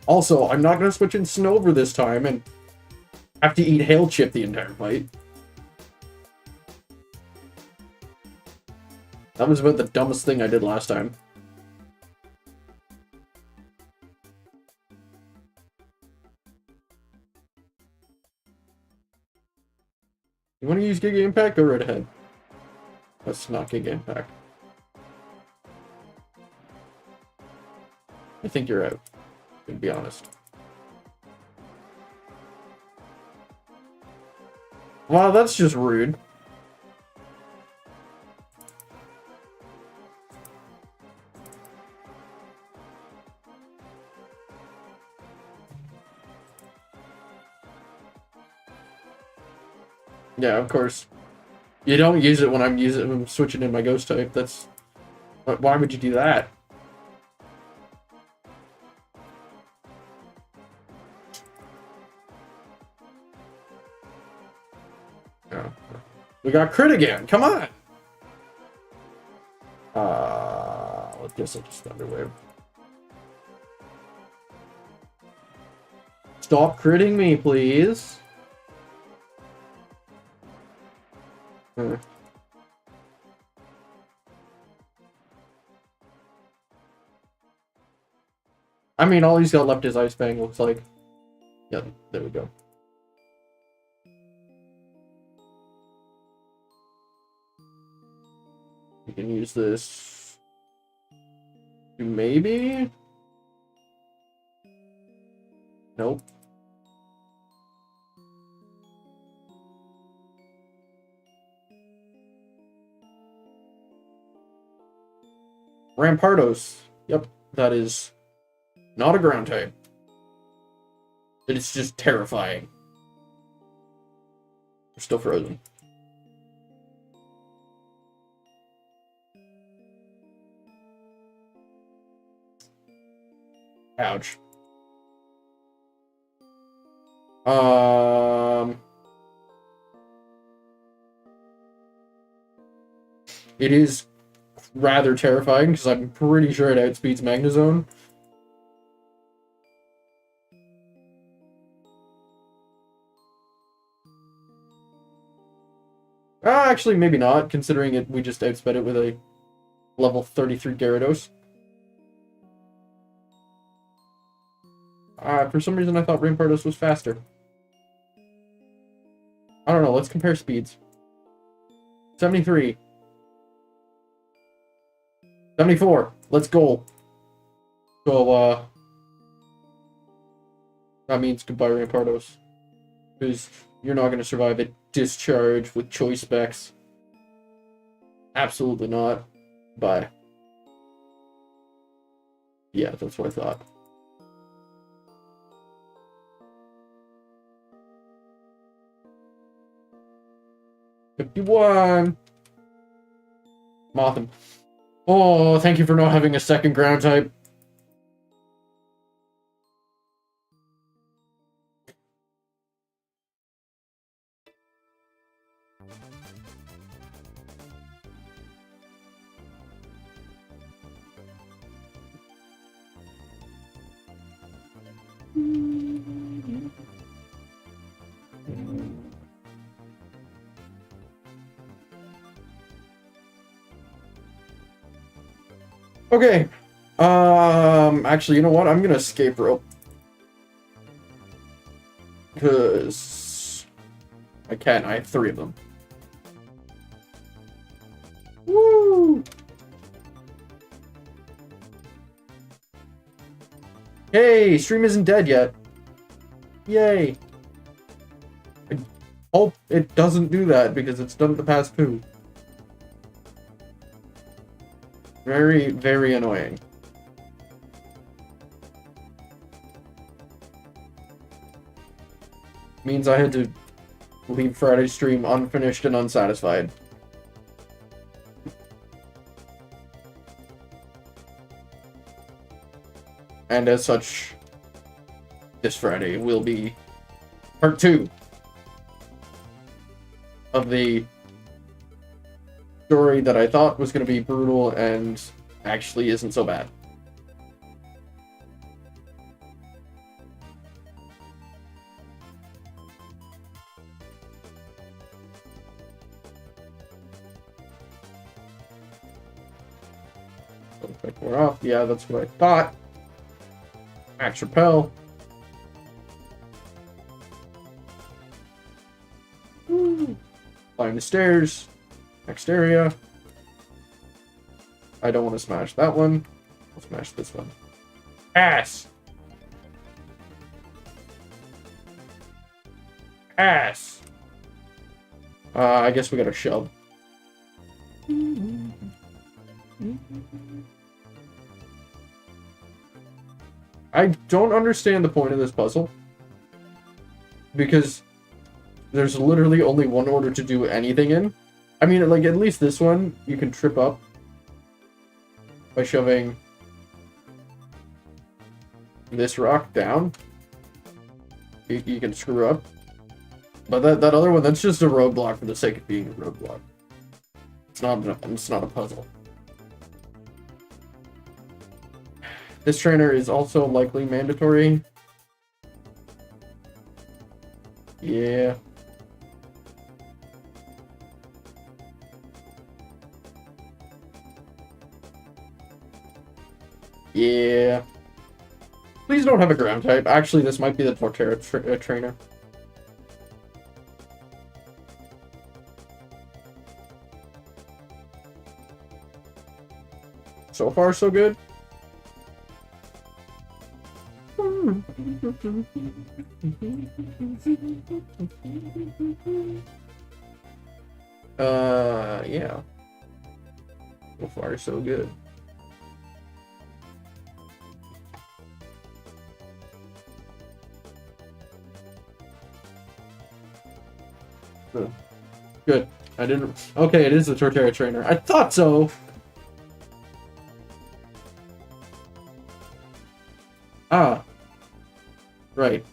A: Also, I'm not gonna switch in Snover this time and have to eat Hail Chip the entire fight. That was about the dumbest thing I did last time. You want to use Giga Impact? Go right ahead. That's not Giga Impact. I think you're out, to be honest. Wow, that's just rude. Yeah, of course. You don't use it when I'm switching in my ghost type. That's... Why would you do that? Yeah. We got crit again. Come on. I guess I'll just Thunderwave. Stop critting me, please. I mean, all he's got left is Ice Fang, looks like. Yeah, there we go. We can use this. Maybe? Nope. Rampardos. Yep, that is not a ground type. It's just terrifying. We're still frozen. Ouch. It is rather terrifying because I'm pretty sure it outspeeds Magnezone. Actually, maybe not, considering we just outsped it with a level 33 Gyarados. For some reason, I thought Rampardos was faster. I don't know, let's compare speeds. 73. 74. Let's go. So, that means goodbye, Rampardos. Because you're not going to survive a discharge with choice specs. Absolutely not. Bye. Yeah, that's what I thought. $51. Mothim. Oh, thank you for not having a second ground type. Okay. Actually, you know what? I'm gonna escape rope. Because I can. I have 3 of them. Woo! Hey, stream isn't dead yet. Yay. I hope it doesn't do that because it's done the past 2. Very, very annoying. Means I had to leave Friday's stream unfinished and unsatisfied. And as such, this Friday will be part 2 of the story that I thought was going to be brutal and actually isn't so bad. We're off. Yeah, that's what I thought. Max repel. Woo. Climb the stairs. Next area. I don't want to smash that one. I'll smash this one. Ass! Ass! I guess we got a shove. I don't understand the point of this puzzle. Because there's literally only one order to do anything in. I mean, like, at least this one, you can trip up by shoving this rock down. You can screw up. But that other one, that's just a roadblock for the sake of being a roadblock. It's not a puzzle. This trainer is also likely mandatory. Yeah. Yeah. Please don't have a ground type. Actually, this might be the Torterra trainer. So far, so good. Yeah. So far, so good. Good. I didn't. Okay, it is the Torterra trainer. I thought so. Ah. Right.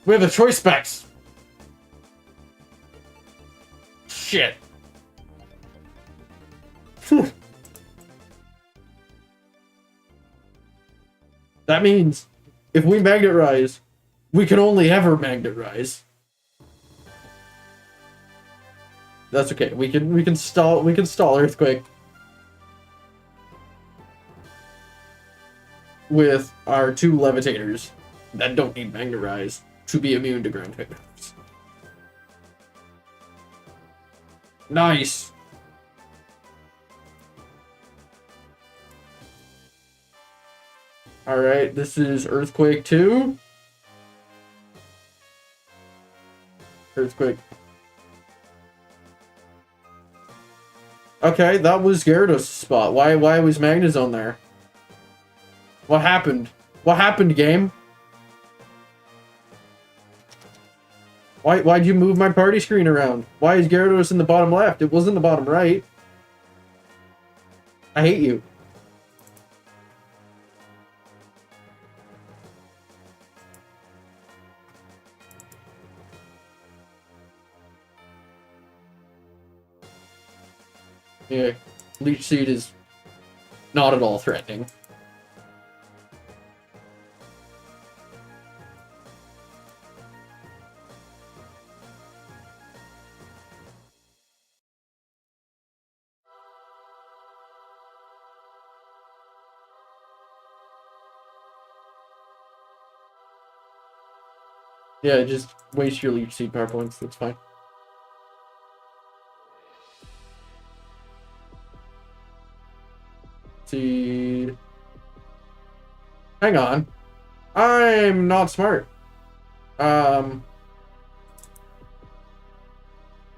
A: We have the choice specs. Shit. That means if we magnet rise, we can only ever magnet rise. That's okay. We can stall earthquake with our 2 levitators that don't need magnet rise to be immune to ground types. Nice. All right, this is Earthquake 2. Earthquake. Okay, that was Gyarados' spot. Why was Magnezone there? What happened? What happened, game? Why'd you move my party screen around? Why is Gyarados in the bottom left? It wasn't the bottom right. I hate you. Yeah, Leech Seed is not at all threatening. Yeah, just waste your Leech Seed power points. That's fine. Seed. Hang on. I'm not smart.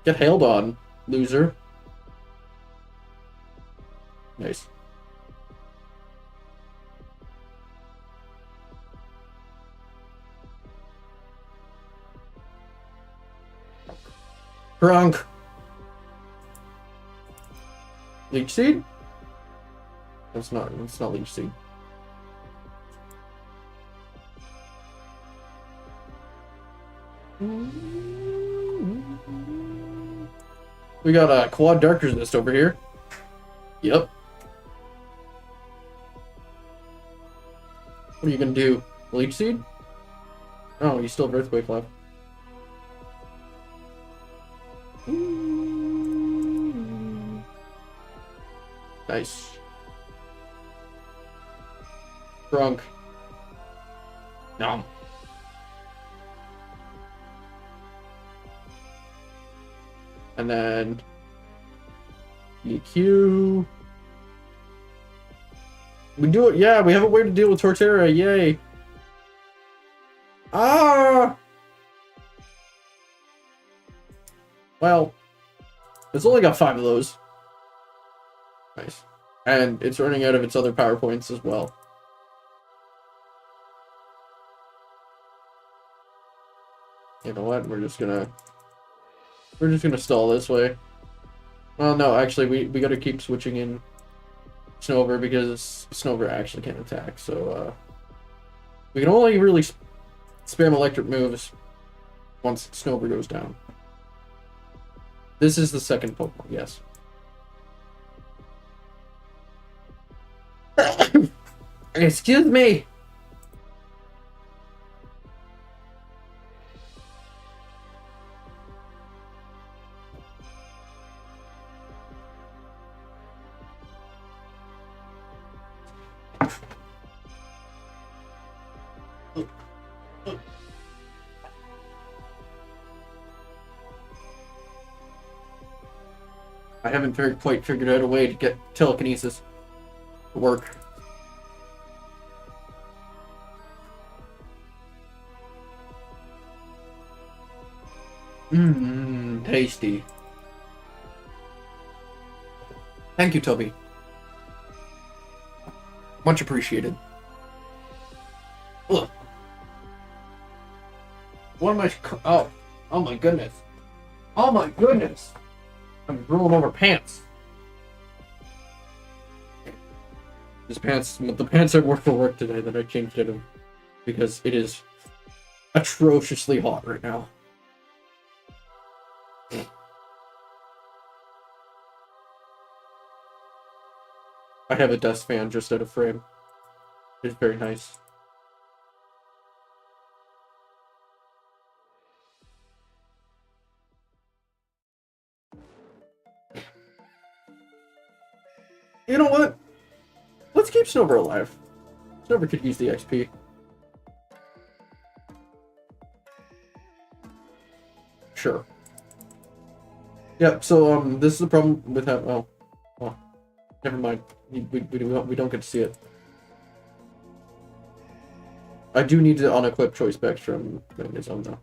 A: Get hailed on, loser. Nice. Drunk. Leech Seed? It's not Leech Seed. We got a Quad Dark Resist over here. Yep. What are you gonna do? Leech Seed? Oh, you still have Earthquake left. Nice. Drunk. Nom. And then EQ. We do it. Yeah, we have a way to deal with Torterra. Yay. Ah. Well, it's only got 5 of those. Nice. And it's running out of its other power points as well. You know what? We're just gonna stall this way. Well, no, actually, we gotta keep switching in Snover because Snover actually can't attack. So we can only really spam electric moves once Snover goes down. This is the second Pokemon, yes. Excuse me. I haven't quite figured out a way to get telekinesis to work. Tasty. Thank you, Toby. Much appreciated. Ugh. What am I? Oh my goodness. Oh my goodness. I'm rolling over pants. The pants are more for work today that I changed it in because it is atrociously hot right now. I have a desk fan just out of frame. It's very nice. You know what? Let's keep Snover alive. Snover could use the XP. Sure. Yep, so, this is the problem with having... Oh. Well, never mind. We don't get to see it. I do need to unequip Choice Specs from Magnezone, though.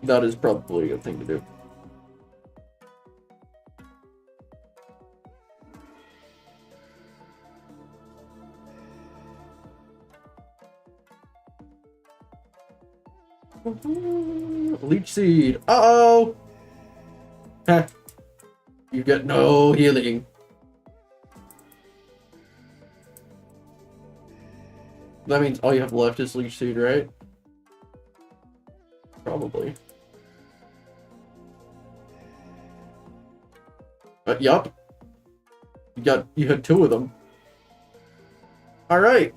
A: That is probably a good thing to do. Leech Seed. Uh-oh! Heh. You get no healing. That means all you have left is Leech Seed, right? Probably. Yup. You had 2 of them. Alright.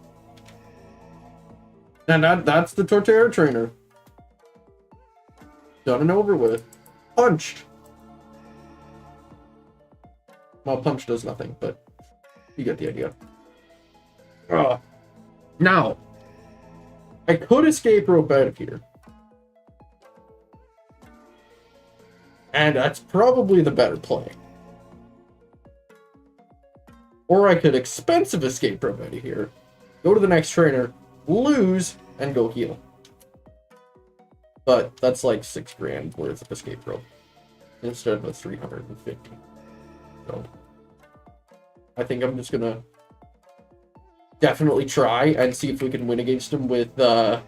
A: And that's the Torterra trainer. Done and over with. Punched! Well, punch does nothing, but you get the idea. Now! I could escape rope out of here. And that's probably the better play. Or I could expensive escape rope out of here, go to the next trainer, lose, and go heal. But that's like 6 grand worth of escape rope instead of a 350. So I think I'm just gonna definitely try and see if we can win against him with an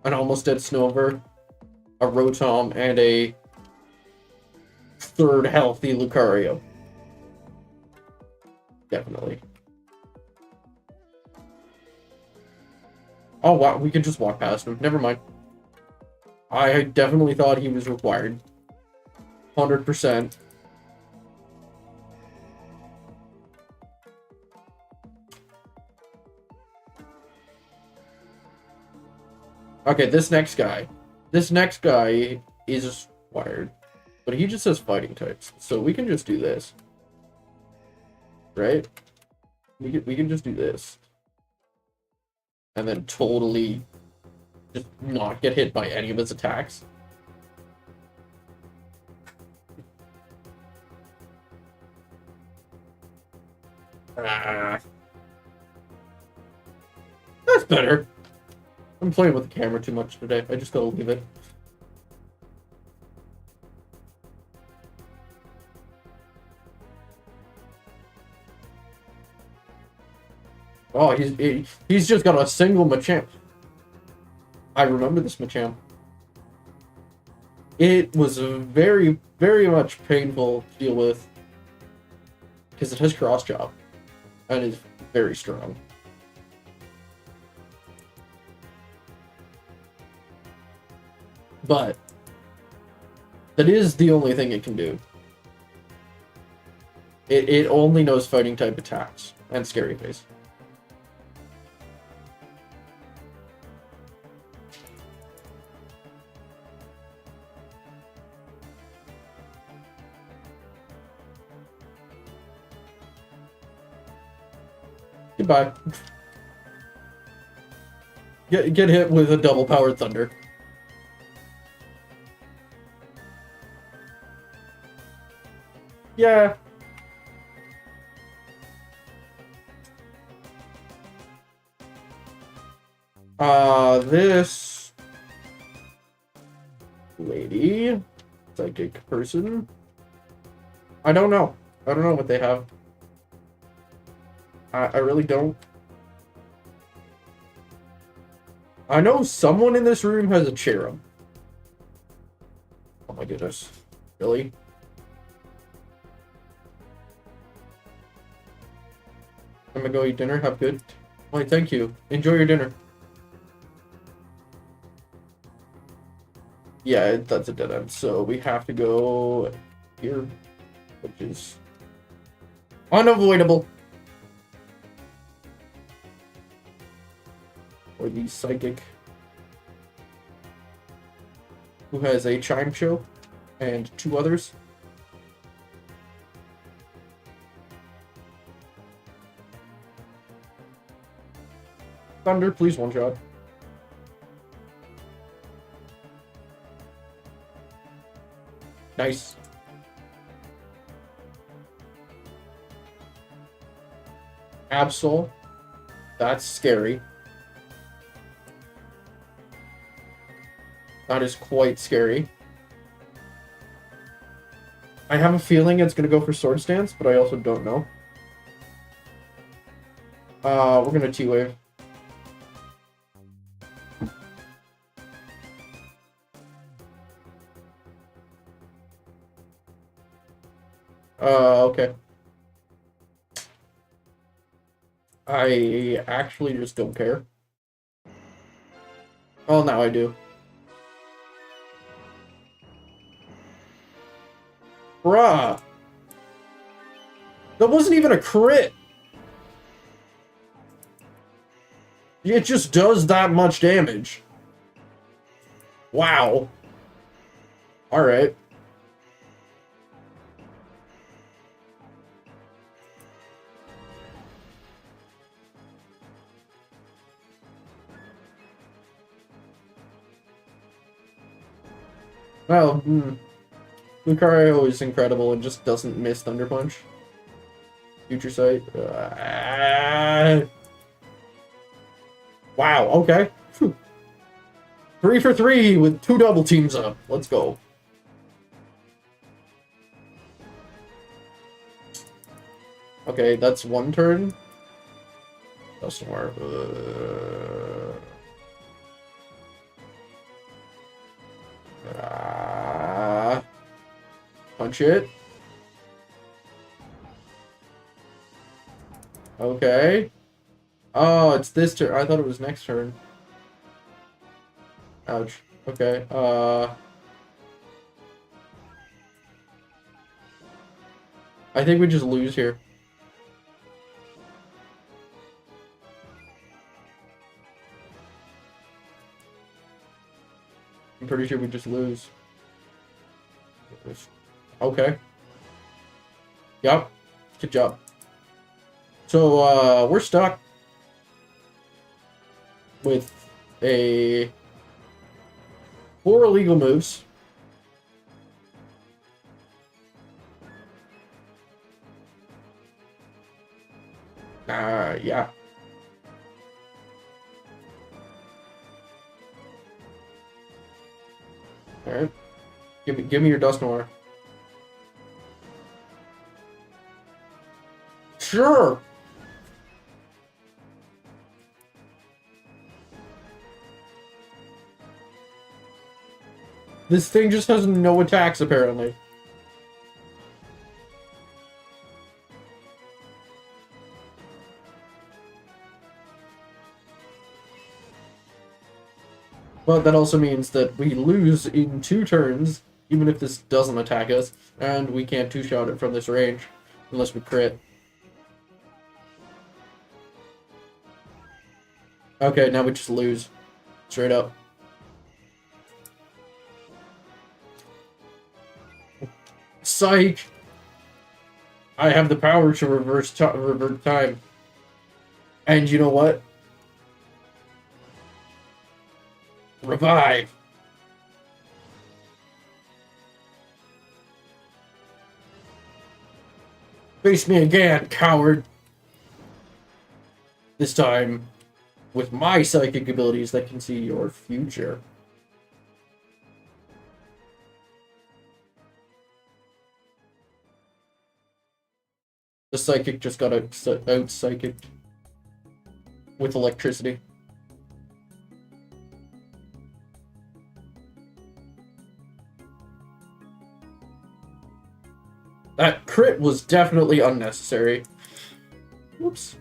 A: almost dead Snover, a Rotom, and a third healthy Lucario. Definitely. Oh wow, we can just walk past him. Never mind. I definitely thought he was required. 100%. Okay, this next guy. This next guy is required. But he just has fighting types. So we can just do this. Right? We can just do this. And then totally just not get hit by any of his attacks. That's better. I'm playing with the camera too much today. I just gotta leave it. Oh, he's just got a single Machamp. I remember this Machamp. It was very, very much painful to deal with because it has cross chop and is very strong. But that is the only thing it can do. It only knows fighting type attacks and Scary Face. Goodbye. Get hit with a double powered thunder. Yeah. This lady, psychic person. I don't know. I don't know what they have. I really don't. I know someone in this room has a cherub. Oh my goodness. Really? I'm gonna go eat dinner. Have good. Why, thank you. Enjoy your dinner. Yeah, that's a dead end. So we have to go here, which is unavoidable. Or the psychic, who has a chime show and 2 others. Thunder, please one shot. Nice. Absol. That's scary. That is quite scary. I have a feeling it's gonna go for Sword Stance, but I also don't know. We're gonna T-Wave. Okay. I actually just don't care. Oh, now I do. Bruh. That wasn't even a crit. It just does that much damage. Wow. Alright. Well, Lucario is incredible and just doesn't miss Thunder Punch. Future Sight. Wow, okay. Phew. 3 for 3 with 2 double teams up. Let's go. Okay, that's 1 turn. Doesn't work. Punch it. Okay. Oh, it's this turn. I thought it was next turn. Ouch. Okay. I think we just lose here. I'm pretty sure we just lose. Okay. Yup. Good job. So, we're stuck with a 4 illegal moves. Yeah. Alright. Give me your Dust Noir. Sure! This thing just has no attacks, apparently. But that also means that we lose in 2 turns, even if this doesn't attack us, and we can't 2-shot it from this range, unless we crit. Okay, now we just lose. Straight up. Psych! I have the power to revert time. And you know what? Revive! Face me again, coward! This time, with my psychic abilities that can see your future. The psychic just got out-psychicked with electricity. That crit was definitely unnecessary. Whoops.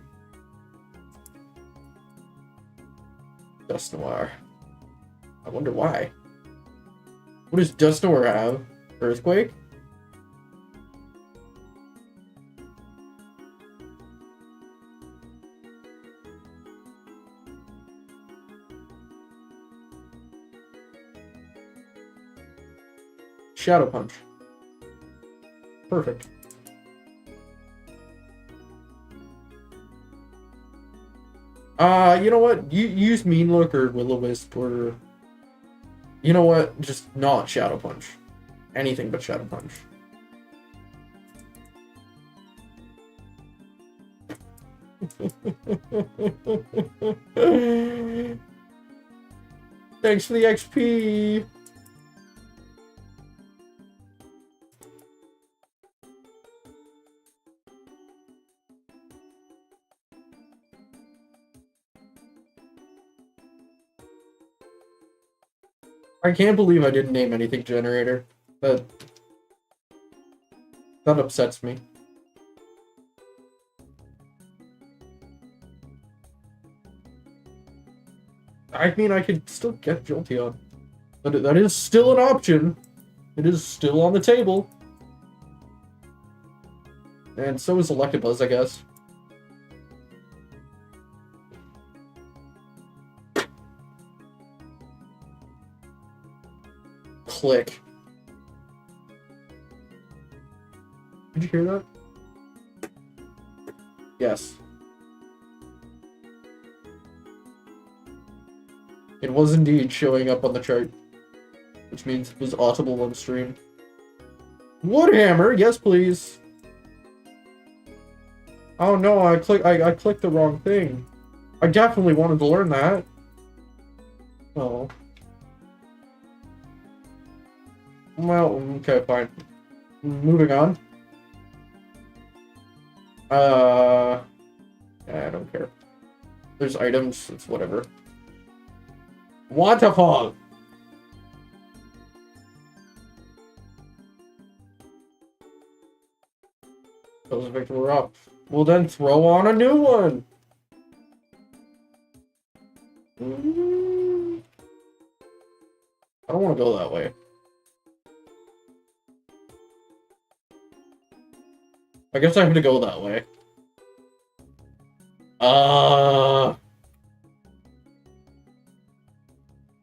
A: Dust Noir. I wonder why. What does Dust Noir have? Earthquake? Shadow Punch. Perfect. You know what? You use Mean Look or Will-O-Wisp or... You know what? Just not Shadow Punch. Anything but Shadow Punch. Thanks for the XP! I can't believe I didn't name anything Generator. That upsets me. I mean, I could still get Jolteon. But that is still an option. It is still on the table. And so is Electabuzz, I guess. Click. Did you hear that? Yes. It was indeed showing up on the chart. which means it was audible on stream. Woodhammer, yes please. Oh no, I clicked the wrong thing. I definitely wanted to learn that. Oh. Well, okay, fine. Moving on. I don't care. There's items, it's whatever. Waterfall! Those effects were up. Well then throw on a new one! I don't want to go that way. I guess I have to go that way.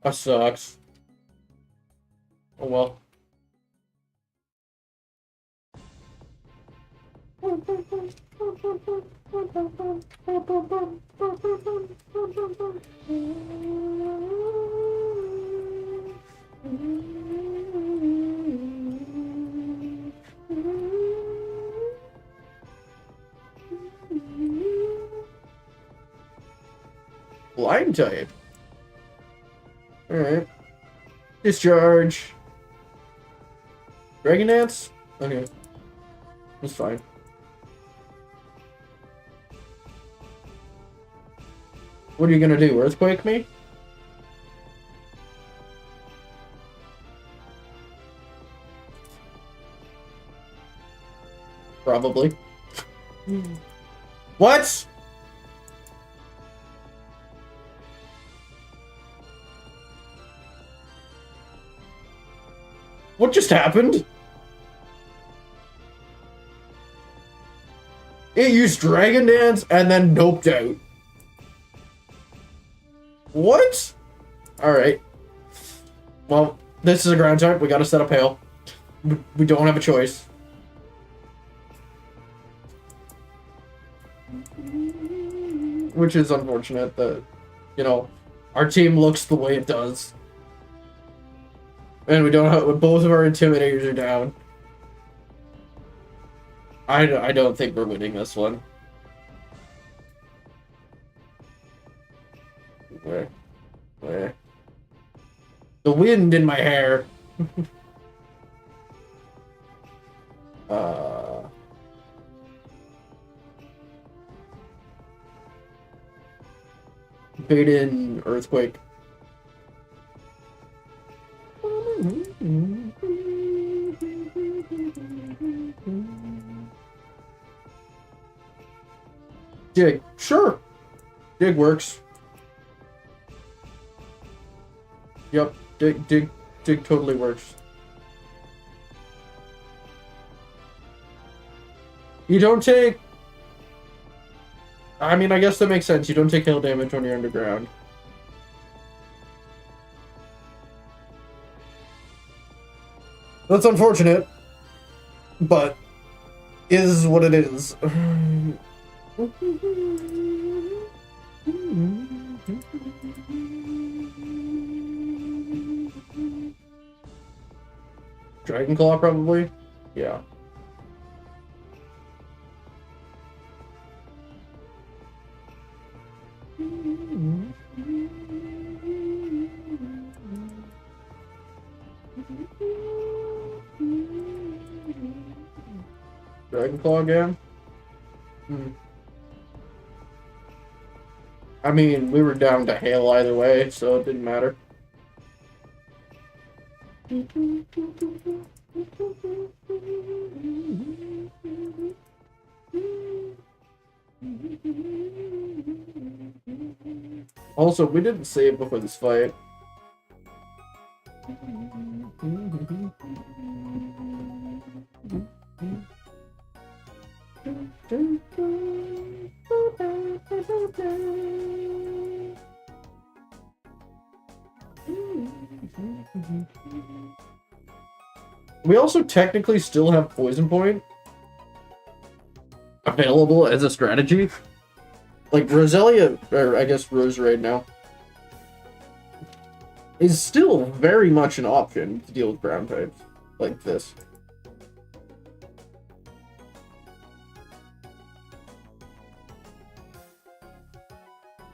A: That sucks. Oh well. Blind type. Alright. Discharge. Dragon Dance? Okay. That's fine. What are you gonna do? Earthquake me? Probably. What? What just happened? It used Dragon Dance and then noped out. What? Alright. Well, this is a ground type. We gotta set up hail. We don't have a choice. Which is unfortunate that, you know, our team looks the way it does. And we don't have, both of our intimidators are down. I don't think we're winning this one. Where? The wind in my hair. Bait in earthquake. Dig. Sure. Dig works. Yep. Dig totally works. You don't take... I mean, I guess that makes sense. You don't take hail damage when you're underground. That's unfortunate, but is what it is. Dragon Claw, probably? Yeah. Dragon Claw again? I mean, we were down to hail either way, so it didn't matter. Also, we didn't save before this fight. We also technically still have Poison Point available as a strategy. Like Roselia, or I guess Roserade now. is still very much an option to deal with ground types like this.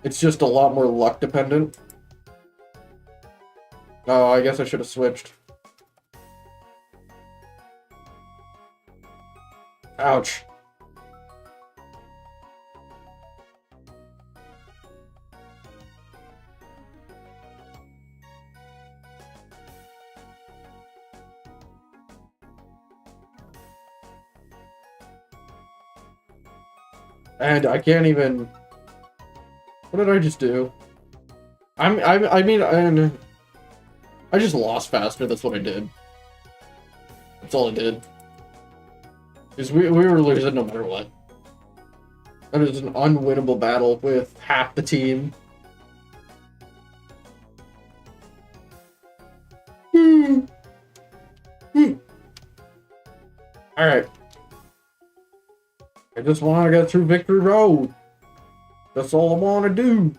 A: It's just a lot more luck dependent. Oh, I guess I should have switched. Ouch. And I can't even... What did I just do? I mean, I just lost faster, that's what I did. That's all I did. Because we were losing no matter what. That is an unwinnable battle with half the team. Alright. I just want to get through Victory Road. That's all I want to do.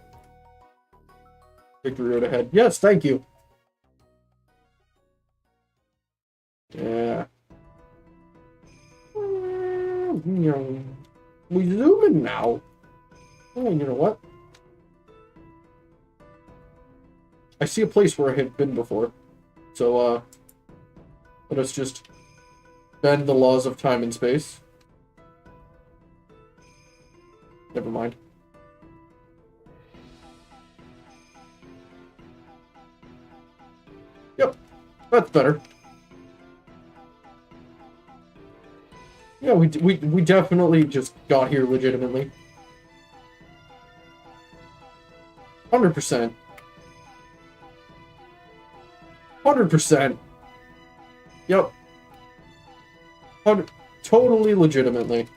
A: Victory Road ahead. Yes, thank you. Yeah. We zooming now. Oh, you know what? I see a place where I have been before. So, let us just bend the laws of time and space. Never mind. Yep, that's better. Yeah, we definitely just got here legitimately. 100%. 100%. Yep. Totally legitimately.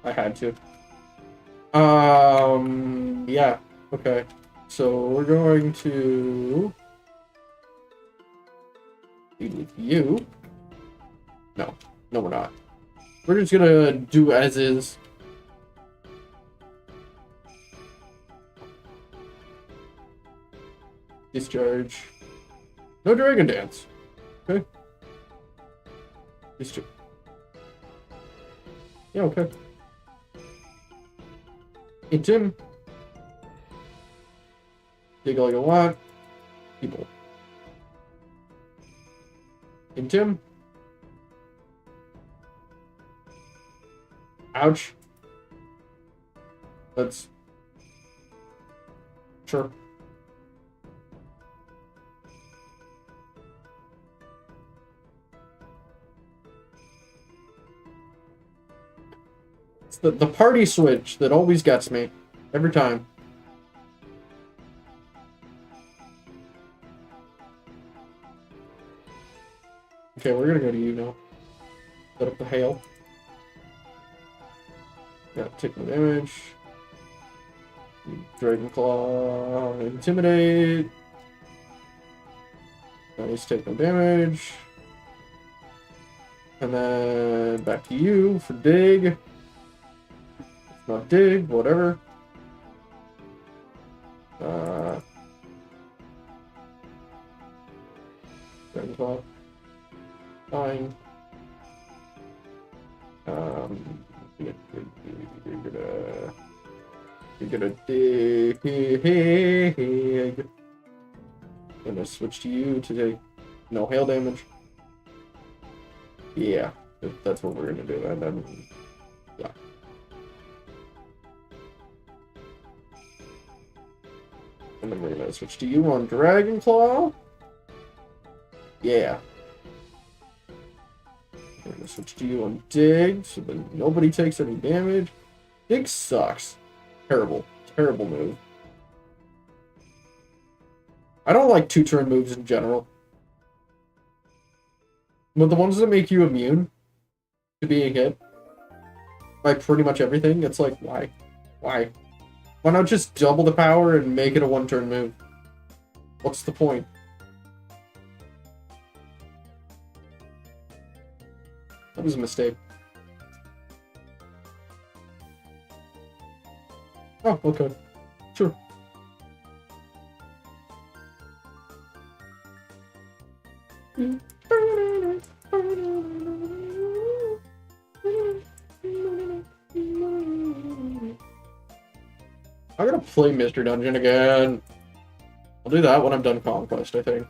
A: I had to. Yeah. Okay. So we're going to lead with you. No, we're not. We're just gonna do as is. Discharge. No Dragon Dance. Okay. Discharge. Yeah, okay. Hey, Tim. Dig like a lot. People. Hey, Tim. Ouch. That's... Sure. It's the party switch that always gets me. Every time. Okay, we're gonna go to you now. Set up the hail. Yeah, take no damage. Dragon Claw, Intimidate. Nice, take no damage. And then back to you for dig. It's not dig, whatever. Dragon Claw. Fine. You're gonna dig. I'm gonna switch to you to take no hail damage. Yeah, that's what we're gonna do. And then, yeah. And then we're gonna switch to you on Dragon Claw. Yeah. We're gonna switch to you on Dig, so that nobody takes any damage. Dig sucks. Terrible. Terrible move. I don't like two-turn moves in general. But the ones that make you immune to being hit by pretty much everything, it's like, why? Why? Why not just double the power and make it a one-turn move? What's the point? That was a mistake. Oh, okay. Sure. I'm gonna play Mr. Dungeon again. I'll do that when I'm done Conquest, I think.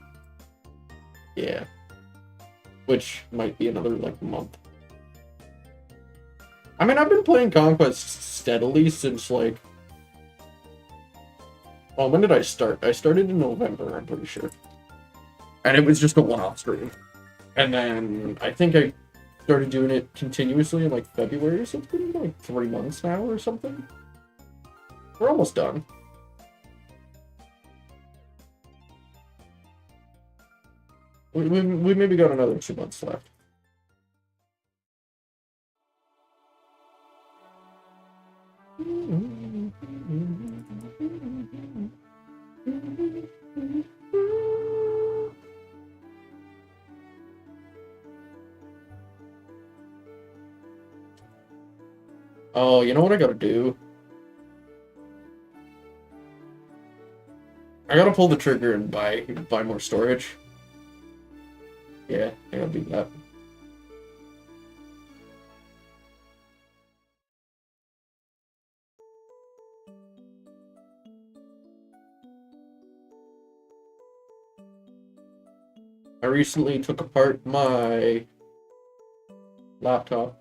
A: Yeah. Which might be another, like, month. I mean, I've been playing Conquest steadily since, like... Well, when did I start? I started in November, I'm pretty sure. And it was just a one-off stream. And then I think I started doing it continuously in, like, February or something? Like, 3 months now or something? We're almost done. We maybe got another 2 months left. Oh, you know what I gotta do? I gotta pull the trigger and buy more storage. Yeah, I gotta do that. I recently took apart my laptop.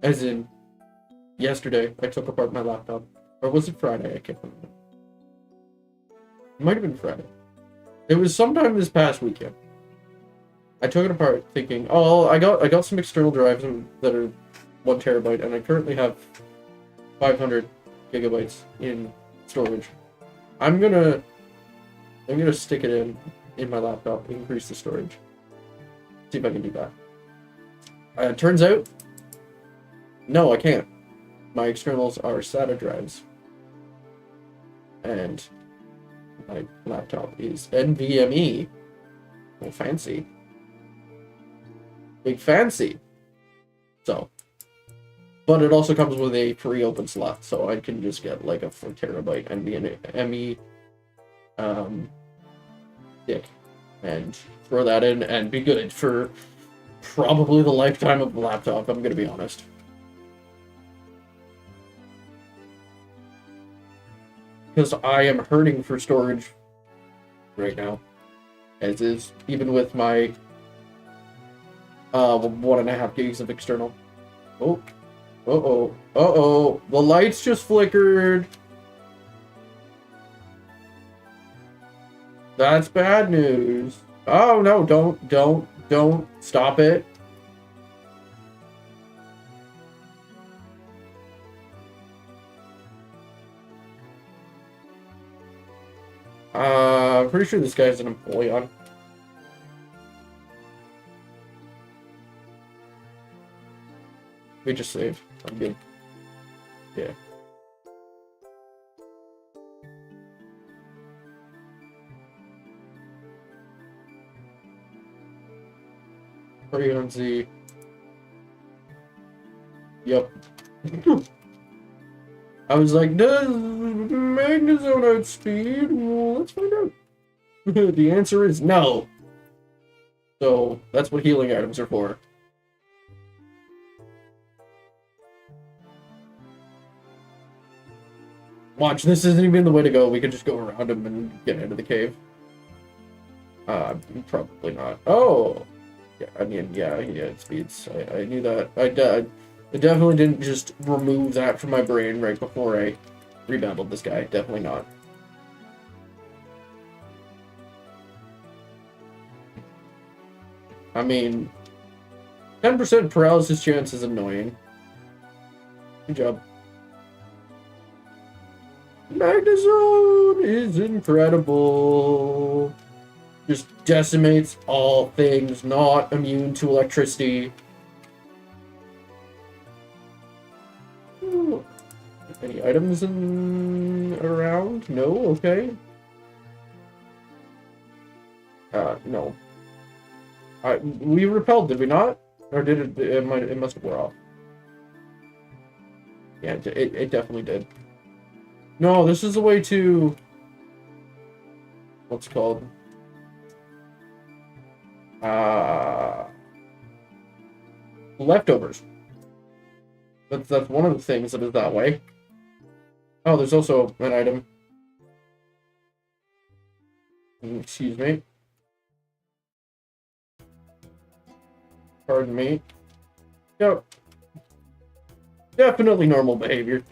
A: As in, yesterday, I took apart my laptop. Or was it Friday? I can't remember. It might have been Friday. It was sometime this past weekend. I took it apart thinking, oh, I got some external drives that are 1 terabyte, and I currently have 500 gigabytes in storage. I'm gonna stick it in my laptop, increase the storage. See if I can do that. It turns out, no, I can't. My externals are SATA drives. And my laptop is NVMe. Oh, fancy. Big fancy. So. But it also comes with a free open slot, so I can just get like a 4 terabyte NVMe stick and throw that in and be good for probably the lifetime of the laptop, I'm gonna be honest. Because I am hurting for storage right now, as is, even with my 1.5 gigs of external. Oh, the lights just flickered. That's bad news. Oh no, don't stop it. I'm pretty sure this guy's an employee on. We just saved. I'm good. Yeah. Z. Yep. I was like, does Magnus outspeed? Well, let's find out. The answer is no. So, that's what healing items are for. Watch, this isn't even the way to go. We could just go around him and get into the cave. Probably not. Oh! Yeah, I mean, yeah, he had speeds. I knew that. I definitely didn't just remove that from my brain right before I rebounded this guy. Definitely not. I mean, 10% paralysis chance is annoying. Good job. Magnezone is incredible. Just decimates all things not immune to electricity. Ooh. Any items around? No? Okay. No. We repelled, did we not? Or did it? It must have wore off. Yeah, it definitely did. No, this is a way to... What's it called? Leftovers. That's one of the things that is that way. Oh, there's also an item. Excuse me. Pardon me. Yep. Definitely normal behavior.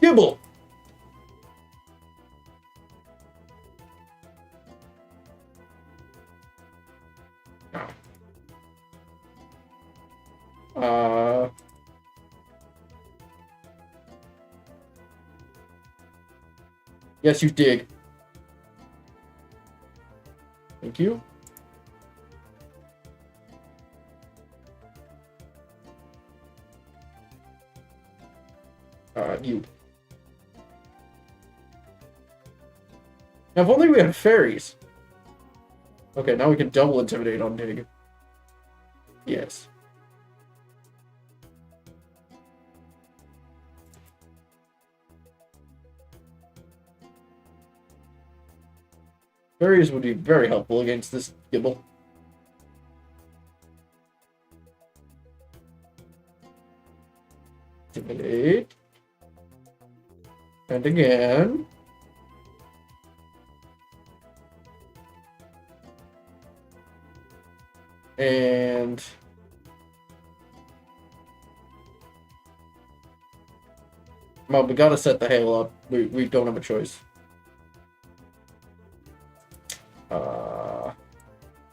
A: Gibble! Yes, you dig. Thank you. You. Now, if only we had fairies. Okay, now we can double intimidate on Dig. Yes. Fairies would be very helpful against this Gibble. Intimidate. And again. And... Well, we gotta set the hail up. We don't have a choice.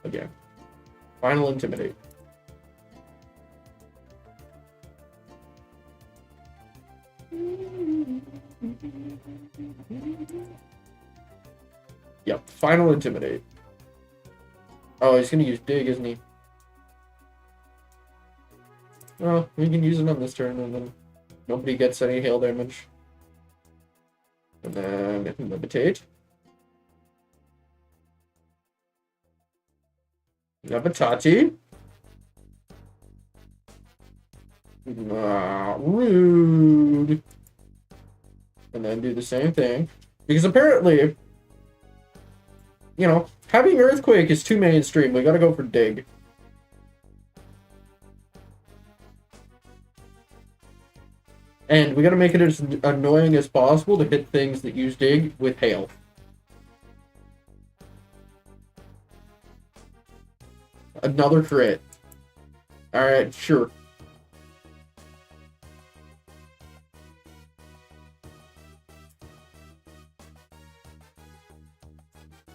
A: Again. Final Intimidate. Yep, Final Intimidate. Oh, he's gonna use Dig, isn't he? Oh, we can use it on this turn, and then nobody gets any hail damage. And then Levitate. Levitate. Rude. And then do the same thing. Because apparently, you know, having Earthquake is too mainstream. We gotta go for Dig. And we gotta make it as annoying as possible to hit things that use Dig with hail. Another crit. Alright, sure.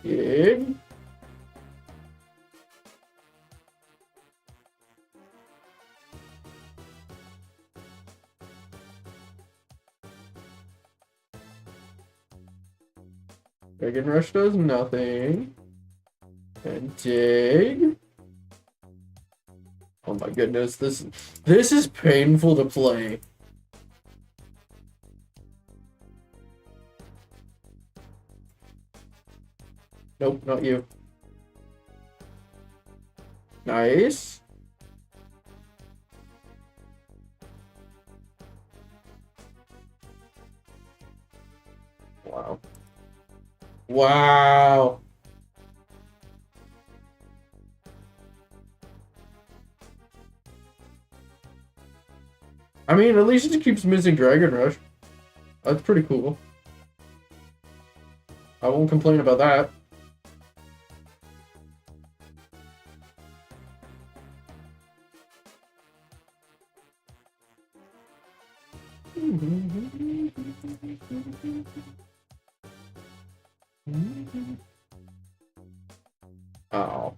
A: Dig. Dragon Rush does nothing. And Dig. Oh my goodness, this is painful to play. Nope, not you. Nice. Wow. Wow. I mean, at least it keeps missing Dragon Rush. That's pretty cool. I won't complain about that. Oh.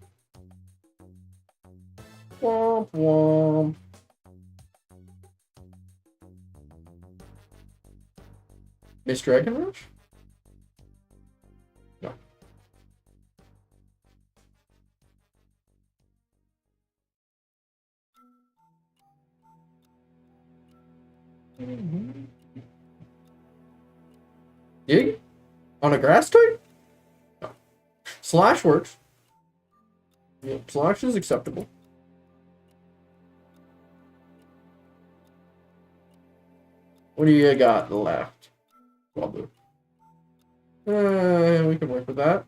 A: Womp womp. Miss Dragon Rush? No. Dig? On a grass type? No. Slash works. Yep, slash is acceptable. What do you got left? Well, we can work with that.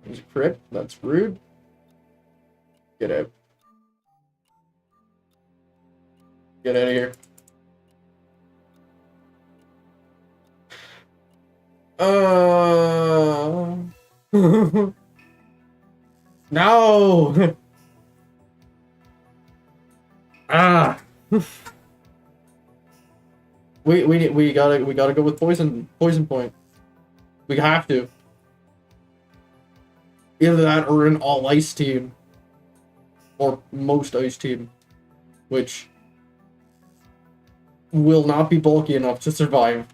A: There's a crit. That's rude. Get out. Get out of here. No. Ah. we gotta go with poison point. We have to. Either that or an all ice team. Or most ice team. Which will not be bulky enough to survive.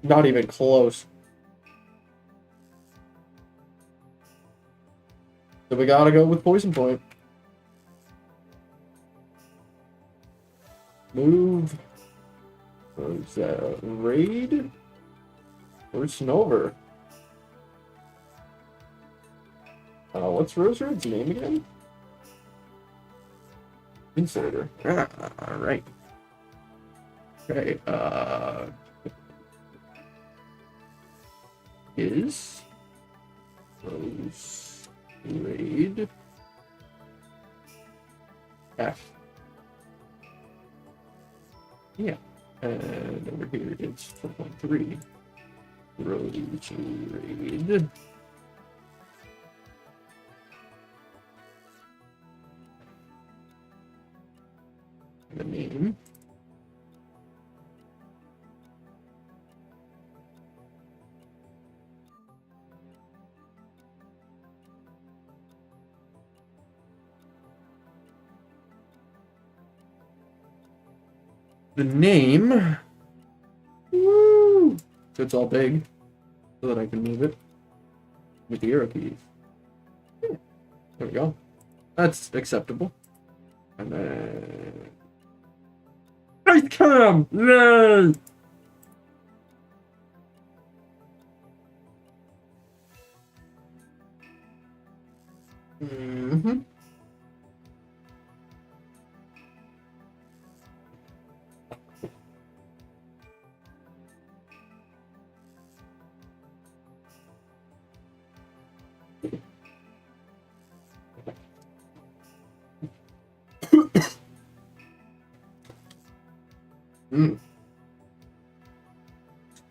A: Not even close. So we gotta go with poison point. Move. What's that? Raid? Or Snover? What's Rose Red's name again? Insider. Ah, alright. Okay, is Rose Raid F. Yeah. And over here it's 4.3. Rose Raid. The name. The name. Woo! So it's all big, so that I can move it with the arrow keys. Yeah. There we go. That's acceptable. And then Ice Cam! Yay! Mm-hmm.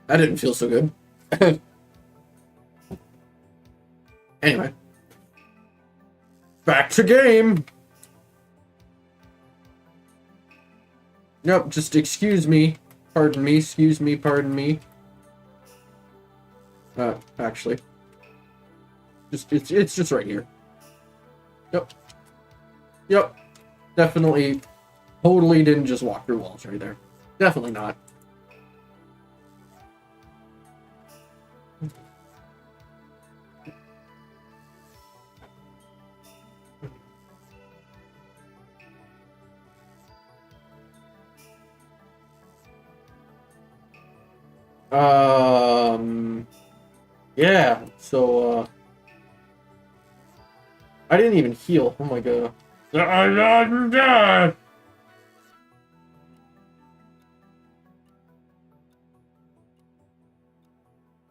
A: That didn't feel so good. Anyway. Back to game! Nope, just excuse me. Pardon me, excuse me, pardon me. Actually. It's just right here. Yep. Yep. Definitely, totally didn't just walk through walls right there. Definitely not. Yeah, so, I didn't even heal. Oh my god.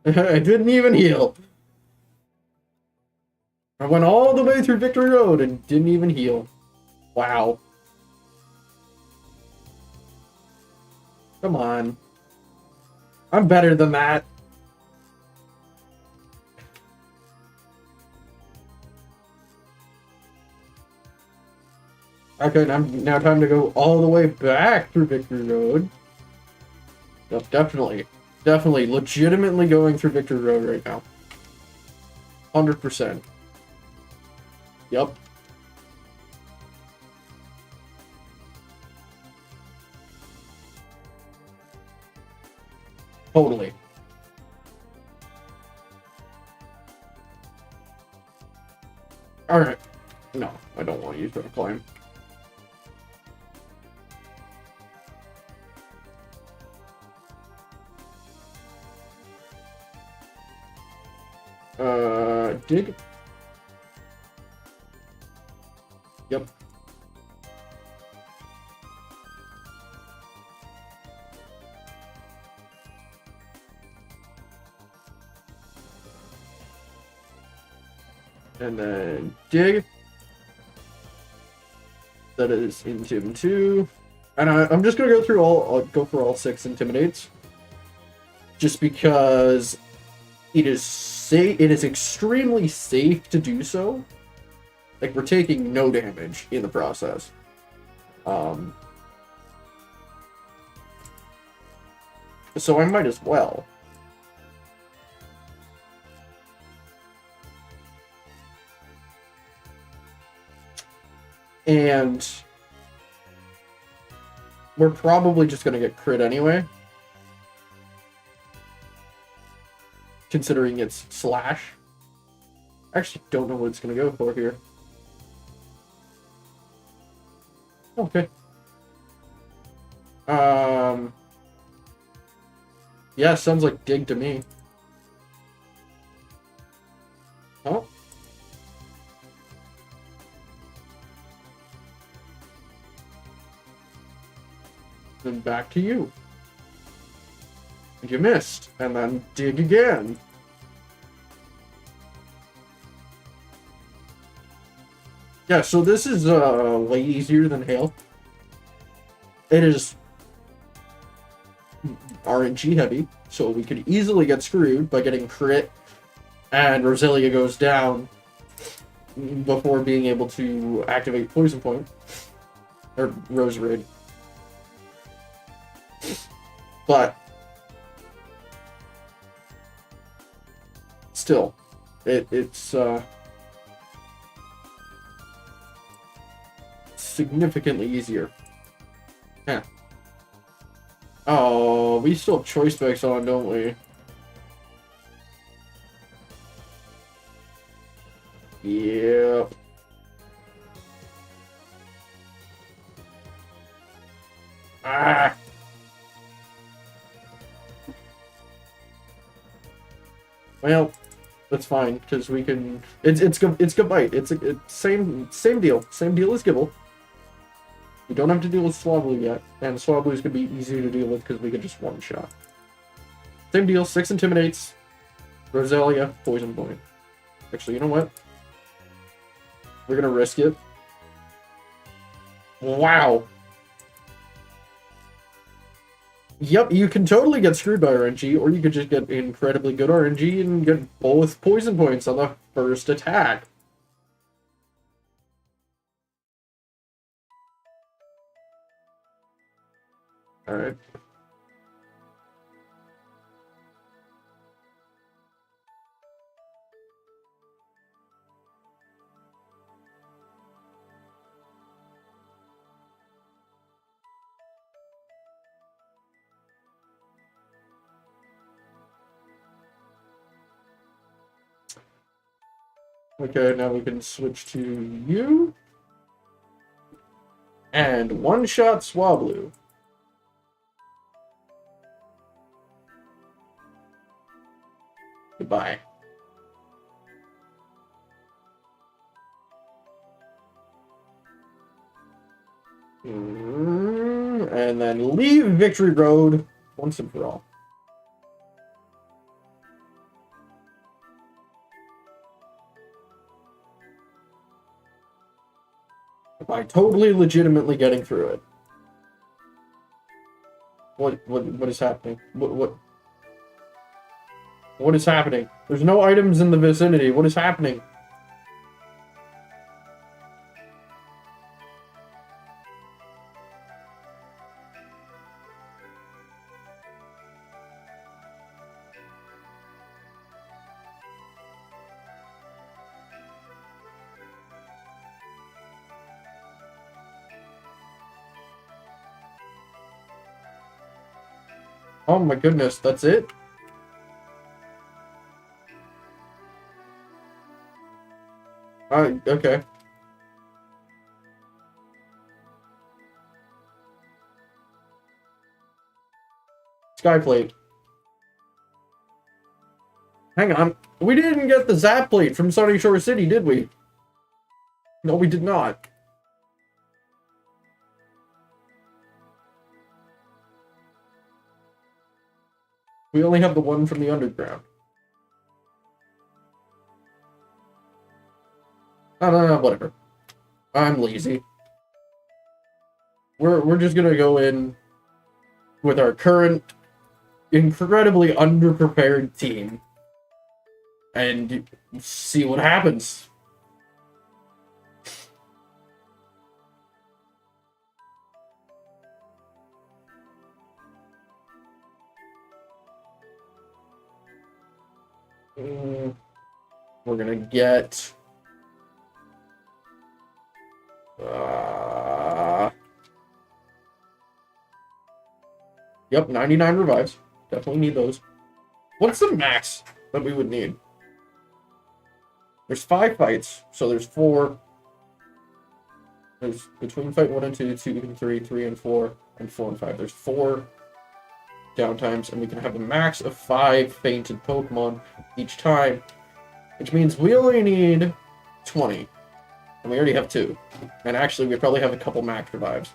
A: I didn't even heal. I went all the way through Victory Road and didn't even heal. Wow. Come on. I'm better than that. Okay, now time to go all the way back through Victory Road. Yep, definitely, legitimately going through Victory Road right now. 100%. Yep. Totally. Alright. No. use Rock Climb. Dig. Yep. And then dig. That is Intim 2. And I'm just gonna go through I'll go for all 6 Intimidates. Just because it is extremely safe to do so. Like, we're taking no damage in the process. So I might as well. And we're probably just going to get crit anyway. Considering it's slash. I actually don't know what it's going to go for here. Okay. Yeah, sounds like dig to me. Oh. Then back to you. You missed, and then dig again. Yeah, so this is way easier than Hail. It is RNG heavy, so we could easily get screwed by getting crit, and Roselia goes down before being able to activate Poison Point. Or Rose Raid. But still, it's significantly easier. Yeah. Oh, we still have choice specs on, don't we? Yep. Ah. Well, that's fine because we can. It's good bite. It's same deal. Same deal as Gibble. We don't have to deal with Swablu yet, and Swablu is gonna be easier to deal with because we can just one shot. Same deal. 6 Intimidates. Roselia, Poison Point. Actually, you know what? We're gonna risk it. Wow. Yep, you can totally get screwed by RNG, or you could just get incredibly good RNG and get both Poison Points on the first attack. Alright. Okay, now we can switch to you. And one-shot Swablu. Goodbye. And then leave Victory Road once and for all. By totally legitimately getting through it. What is happening? What is happening? There's no items in the vicinity. What is happening? Oh my goodness, that's it? Okay. Skyplate. Hang on. We didn't get the Zap Plate from Sunny Shore City, did we? No, we did not. We only have the one from the underground. No, whatever. I'm lazy. We're just gonna go in with our current incredibly underprepared team and see what happens. We're gonna get yep, 99 revives. Definitely need those. What's the max that we would need? There's 5 fights, so there's 4. There's between fight 1 and 2, 2 and 3, 3 and 4, and 4 and 5. There's 4 downtimes, and we can have a max of 5 fainted Pokemon each time, which means we only need 20. And we already have 2. And actually, we probably have a couple max revives.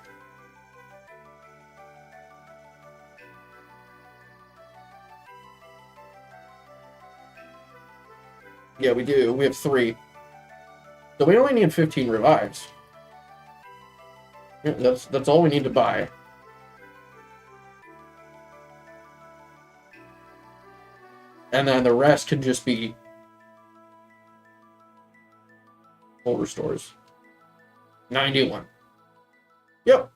A: Yeah, we do. We have 3. So we only need 15 revives. Yeah, that's all we need to buy. And then the rest can just be full restores. 91. Yep.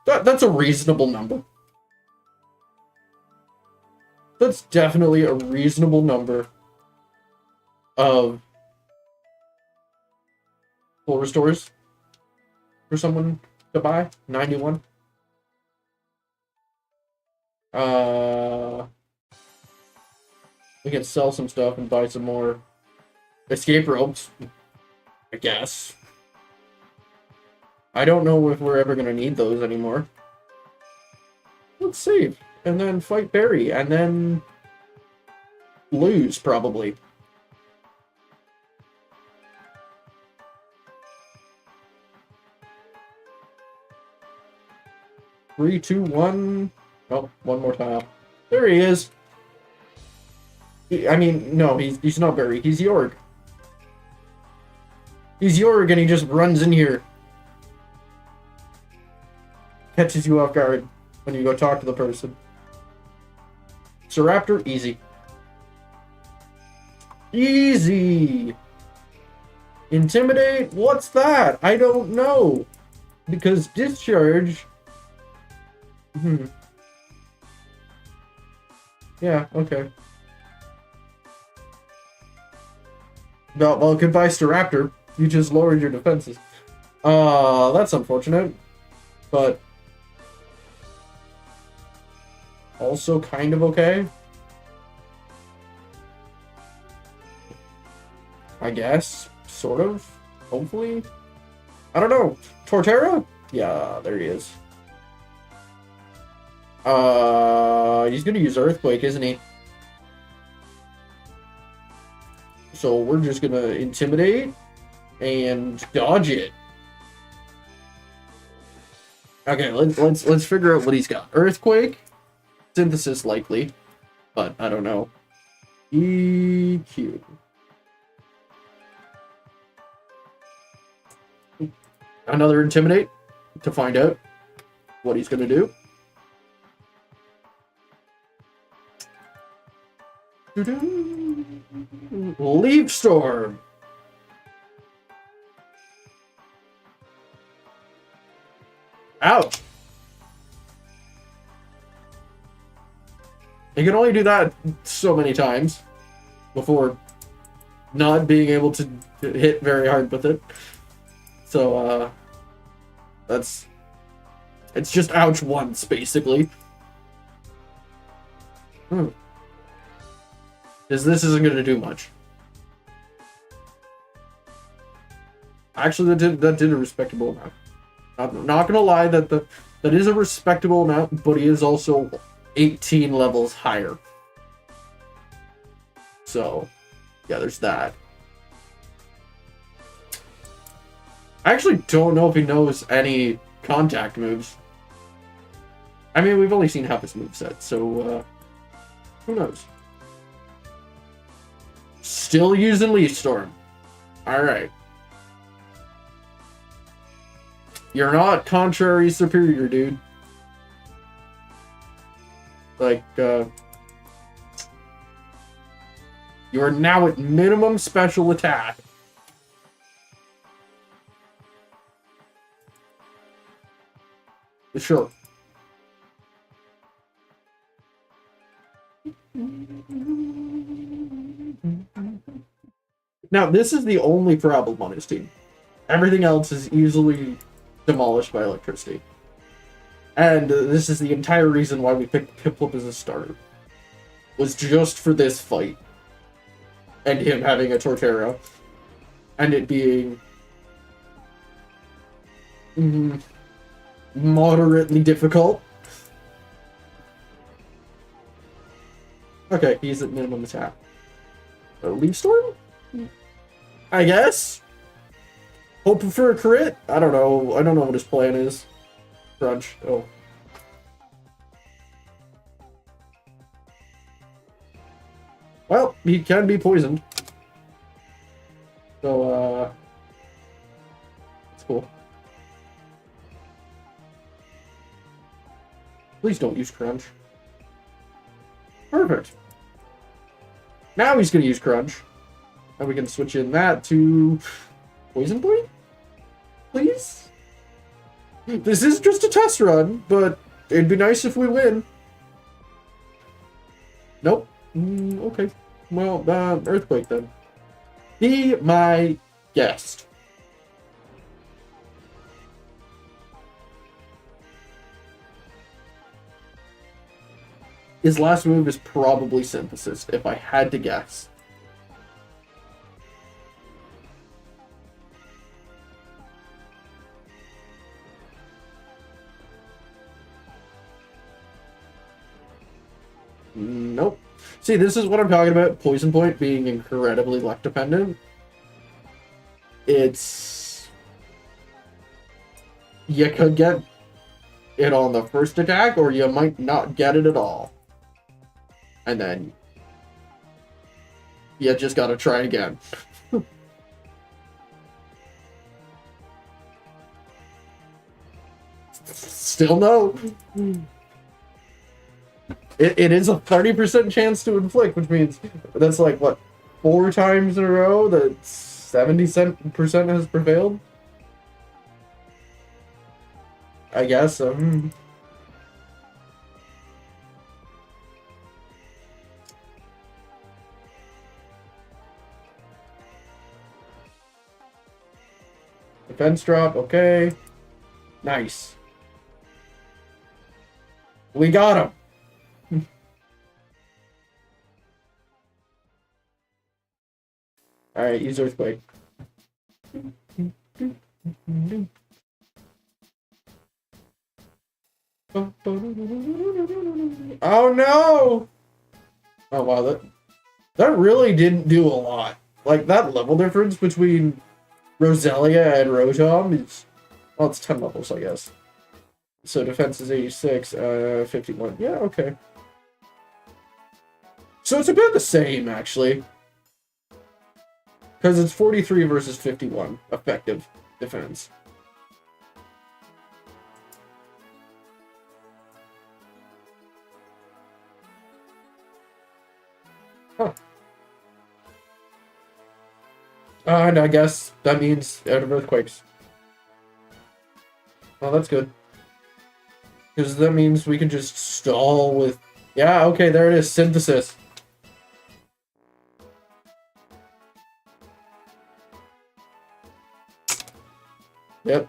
A: That's a reasonable number. That's definitely a reasonable number of full restores for someone to buy. 91. We can sell some stuff and buy some more escape ropes, I guess. I don't know if we're ever going to need those anymore. Let's save, and then fight Barry, and then lose, probably. Three, two, one. Oh, one more time. There he is. I mean, no, he's not Barry. He's York. He's York, and he just runs in here. Catches you off guard when you go talk to the person. Staraptor, easy. Easy! Intimidate? What's that? I don't know. Because discharge... Yeah, okay. No, well, goodbye, Staraptor. You just lowered your defenses. That's unfortunate. But... also kind of okay. I guess. Sort of. Hopefully. I don't know. Torterra? Yeah, there he is. He's gonna use Earthquake, isn't he? So we're just gonna intimidate and dodge it. Okay, let's figure out what he's got. Earthquake, Synthesis likely, but I don't know. EQ. Another intimidate to find out what he's gonna do. Leaf Storm. Ouch. You can only do that so many times before not being able to hit very hard with it. So, it's just ouch once, basically. Because this isn't going to do much. Actually, that did a respectable amount. Not going to lie, that is a respectable amount, but he is also 18 levels higher. So, yeah, there's that. I actually don't know if he knows any contact moves. I mean, we've only seen half his moveset, so, who knows? Still using Leaf Storm. Alright. You're not contrary superior, dude. Like, you are now at minimum special attack. Sure. Now, this is the only problem on his team. Everything else is easily demolished by electricity. And this is the entire reason why we picked Piplup as a starter. Was just for this fight. And him having a Torterra. And it being... moderately difficult. Okay, he's at minimum attack. Leaf Storm? I guess? Hoping for a crit? I don't know. I don't know what his plan is. Crunch. Oh. Well, he can be poisoned. So, that's cool. Please don't use Crunch. Perfect. Now he's going to use Crunch. And we can switch in that to Poison Point? Please? This is just a test run, but it'd be nice if we win. Nope. Okay. Well, Earthquake then. Be my guest. His last move is probably Synthesis, if I had to guess. Nope. See, this is what I'm talking about. Poison Point being incredibly luck dependent. It's... You could get it on the first attack, or you might not get it at all. And then... you just gotta try again. Still no. It is a 30% chance to inflict, which means that's like, what, 4 times in a row that 70% has prevailed? I guess. Defense drop, okay. Nice. We got him. Alright, use Earthquake. Oh no! Oh wow, that really didn't do a lot. Like, that level difference between Roselia and Rotom is... well, it's 10 levels, I guess. So defense is 86, 51. Yeah, okay. So it's about the same, actually. Because it's 43 versus 51 effective defense. Huh. And I guess that means out of Earthquakes. Well, that's good. Because that means we can just stall with... yeah, okay, there it is. Synthesis. Yep.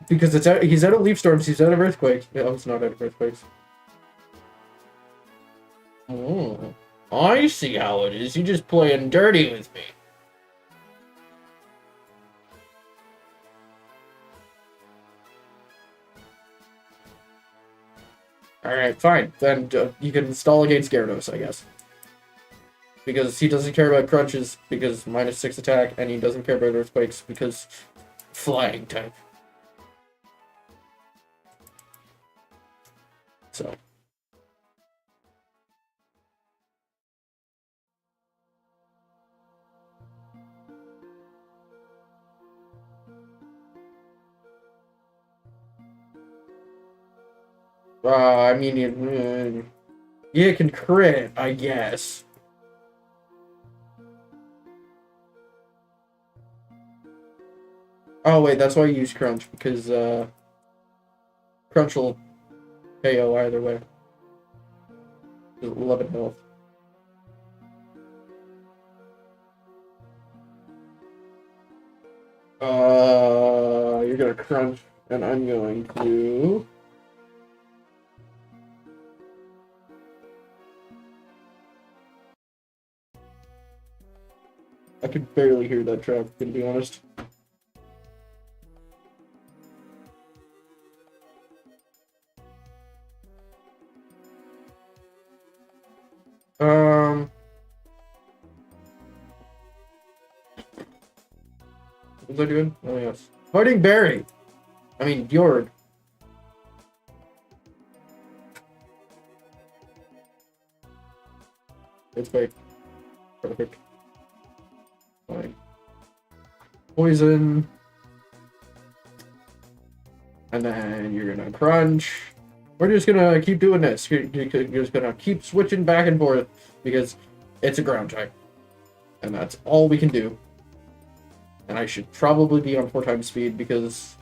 A: Because it's out, he's out of Leaf Storms, he's out of Earthquakes. No, it's not out of Earthquakes. Oh, I see how it is. You're just playing dirty with me. Alright, fine. Then you can install against Gyarados, I guess. Because he doesn't care about crunches, because -6 attack, and he doesn't care about earthquakes, because flying type. So. I mean, it can crit, I guess. Oh, wait, that's why you use Crunch, because, Crunch will KO either way. 11 health. You're gonna Crunch, and I'm going to... I could barely hear that trap, to be honest. What was I doing? Oh, yes. Fighting Barry! I mean, Bjorn. It's fake. Perfect. Fine. Poison. And then you're gonna Crunch. We're just gonna keep doing this. You're just gonna keep switching back and forth because it's a ground type. And that's all we can do. And I should probably be on 4 times speed because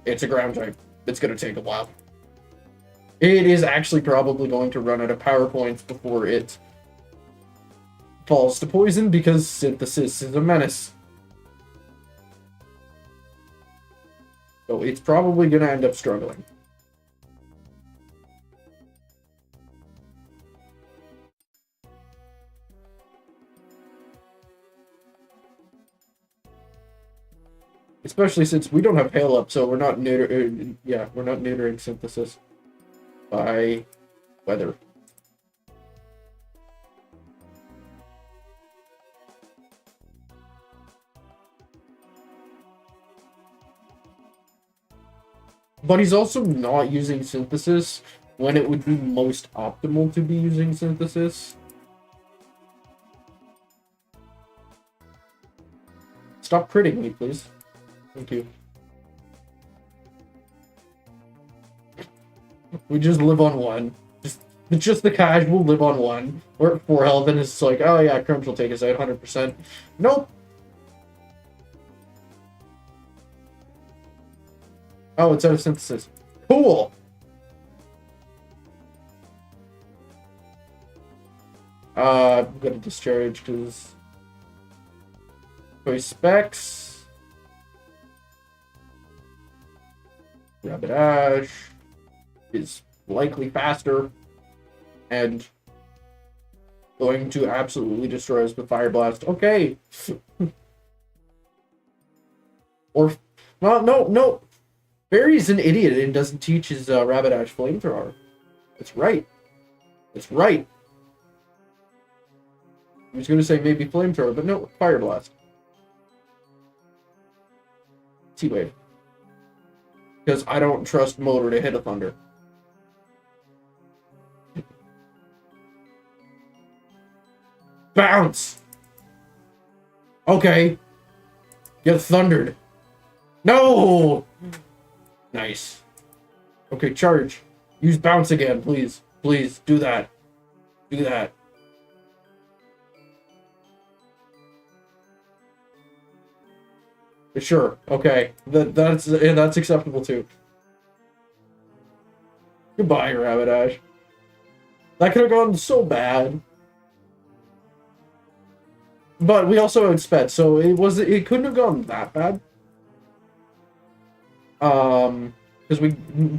A: it's a ground type. It's gonna take a while. It is actually probably going to run out of power points before it falls to poison because Synthesis is a menace. So it's probably gonna end up struggling. Especially since we don't have Hail Up, so we're not neutering Synthesis by weather. But he's also not using Synthesis when it would be most optimal to be using Synthesis. Stop critting me, please. Thank you. We just live on 1. Just the casual live on 1. We're at 4 health and it's like, oh yeah, Crunch will take us out 100%. Nope. Oh, it's out of Synthesis. Cool! I'm gonna discharge because... Choice Specs. Rapidash is likely faster and going to absolutely destroy us with Fire Blast. Okay. Or, well, no. Barry's an idiot and doesn't teach his Rapidash Flamethrower. That's right. That's right. I was going to say maybe Flamethrower, but no, Fire Blast. T-Wave. Because I don't trust Motor to hit a Thunder. Bounce! Okay. Get thundered. No! Nice. Okay, charge. Use bounce again, please. Please, do that. Do that. Sure. Okay. That's acceptable too. Goodbye, Rapidash. That could have gone so bad. But we also outsped, so it couldn't have gone that bad. Because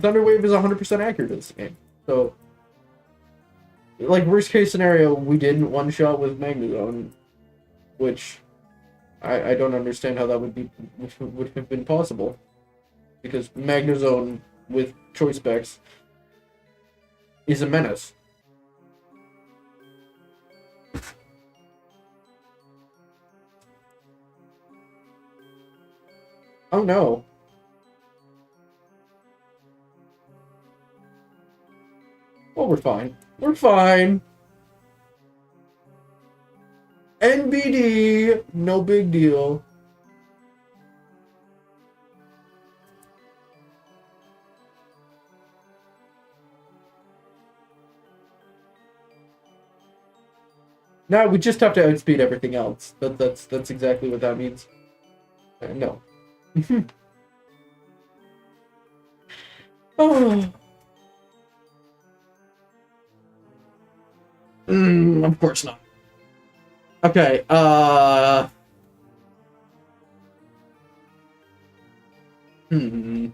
A: Thunder Wave is 100% accurate in this game. So like worst case scenario, we didn't one shot with Magnezone, which I don't understand how that would have been possible. Because Magnezone with choice specs is a menace. Oh no. Oh, we're fine. We're fine. NBD, no big deal. No, we just have to outspeed everything else. That's exactly what that means. No. Oh. Of course not. Okay, Hmm.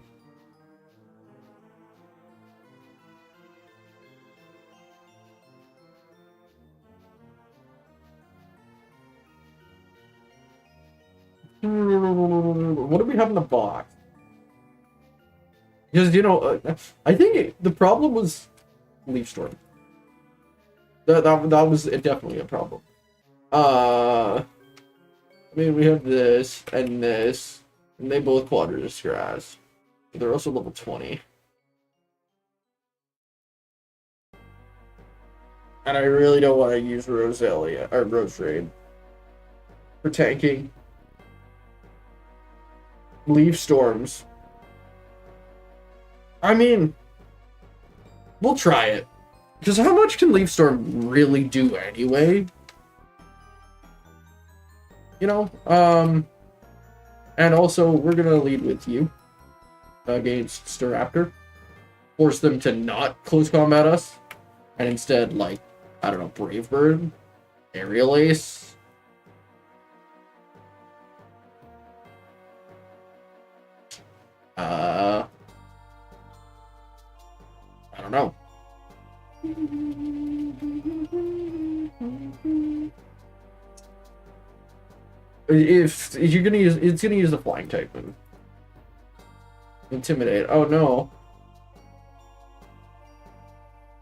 A: What do we have in the box? Because, I think the problem was Leaf Storm. That was definitely a problem. I mean, we have this, and they both Quadrus Grass. They're also level 20. And I really don't want to use Roselia, or Rose Raid for tanking. Leaf Storms. I mean, we'll try it. Because how much can Leaf Storm really do anyway? And also, we're gonna lead with you against Staraptor. Force them to not close combat us, and instead, like, I don't know, Brave Bird, Aerial Ace. I don't know. If you're gonna use, it's gonna use the flying type move. Intimidate. Oh no.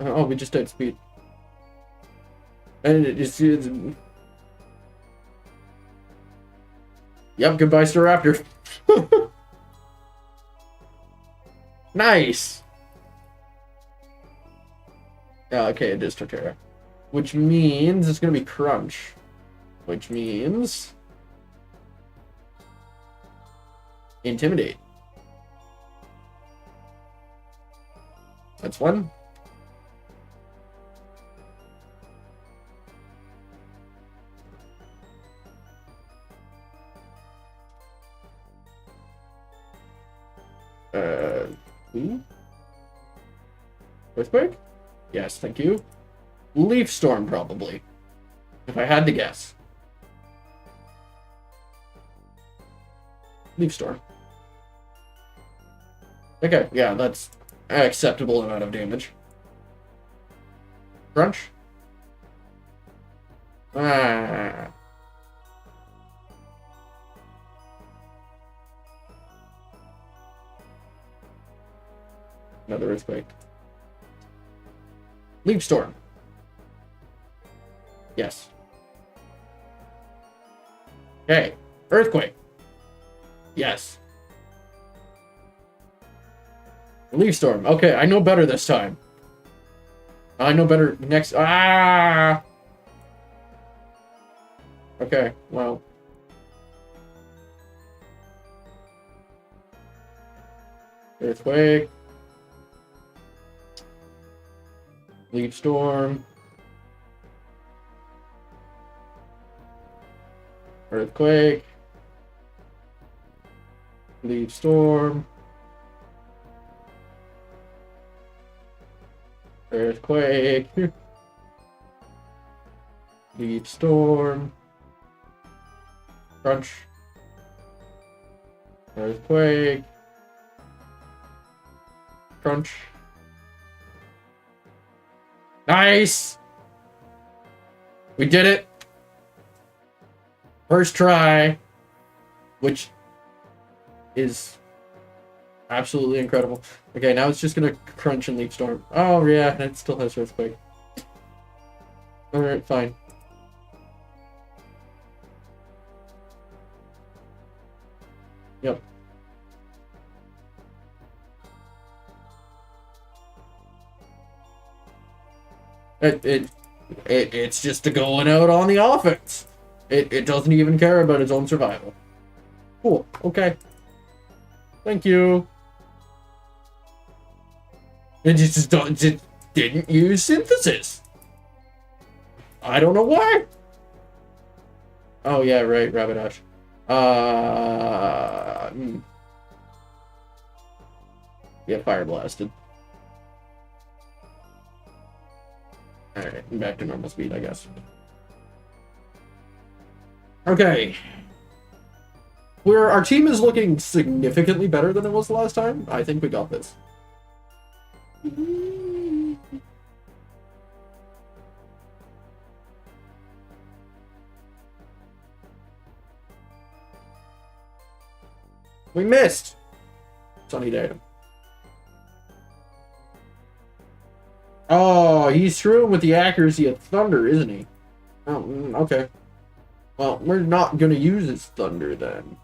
A: Oh, we just died speed. And it's yep, goodbye, Staraptor. Nice. Okay, it is Torterra. Which means it's gonna be Crunch. Which means Intimidate. That's one. Who? Earthquake? Yes, thank you. Leaf Storm, probably. If I had to guess. Leaf Storm. Okay, yeah, that's an acceptable amount of damage. Crunch? Ah. Another Earthquake. Leaf Storm. Yes. Okay. Earthquake. Yes. Leaf Storm. Okay, I know better this time. I know better next. Ah! Okay, well. Earthquake. Leaf Storm. Earthquake. Leaf Storm. Earthquake. Leaf Storm. Crunch. Earthquake. Crunch. Nice! We did it! First try. Which is Absolutely incredible. Okay, now it's just gonna crunch and leaf storm. Oh yeah, it still has earthquake. Alright, fine. Yep. It's just going out on the offense. It doesn't even care about its own survival. Cool. Okay. Thank you. It just didn't use synthesis. I don't know why. Oh yeah, right, Rapidash. Yeah, fire blasted. Alright, back to normal speed, I guess. Okay. Our team is looking significantly better than it was last time. I think we got this. We missed! Sunny day. Oh, he's screwing with the accuracy of thunder, isn't he? Oh, okay. Well, we're not gonna use his thunder then.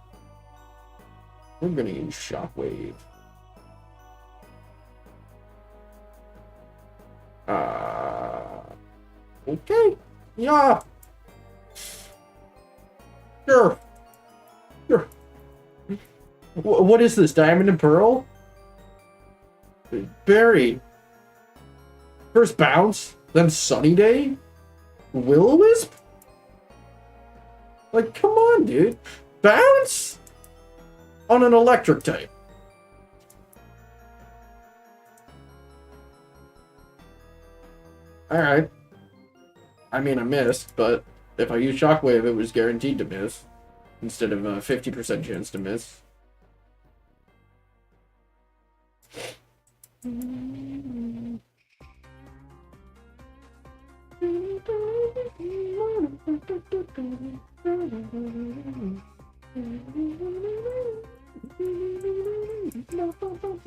A: We're gonna use shockwave. Okay. Yeah. Sure. Sure. What is this? Diamond and Pearl? Barry. First bounce, then Sunny Day? Will-O-Wisp? Like, come on, dude. Bounce? On an electric type. Alright. I mean, I missed, but if I use Shockwave, it was guaranteed to miss. Instead of a 50% chance to miss.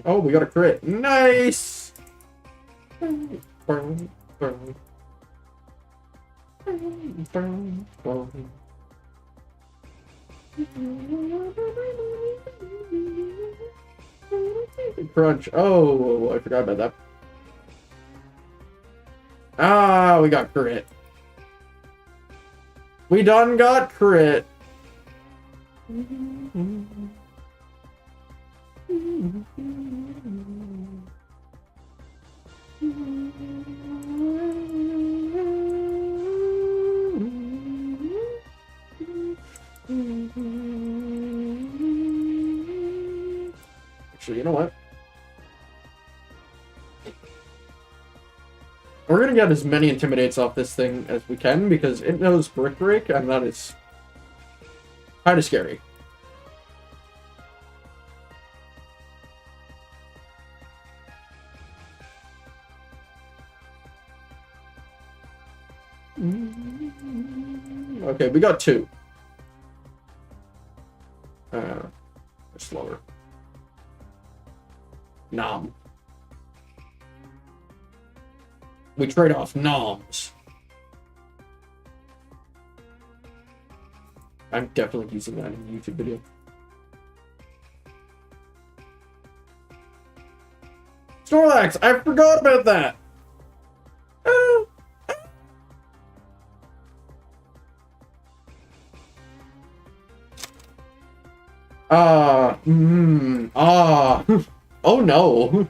A: Oh, we got a crit. Nice! Crunch. Oh, I forgot about that. Ah, we got crit. We done got crit. Actually, you know what? We're gonna get as many intimidates off this thing as we can because it knows Brick Break, and that is kind of scary. Okay, we got two. Slower. Nom. We trade off noms. I'm definitely using that in a YouTube video. Snorlax! I forgot about that! Oh no!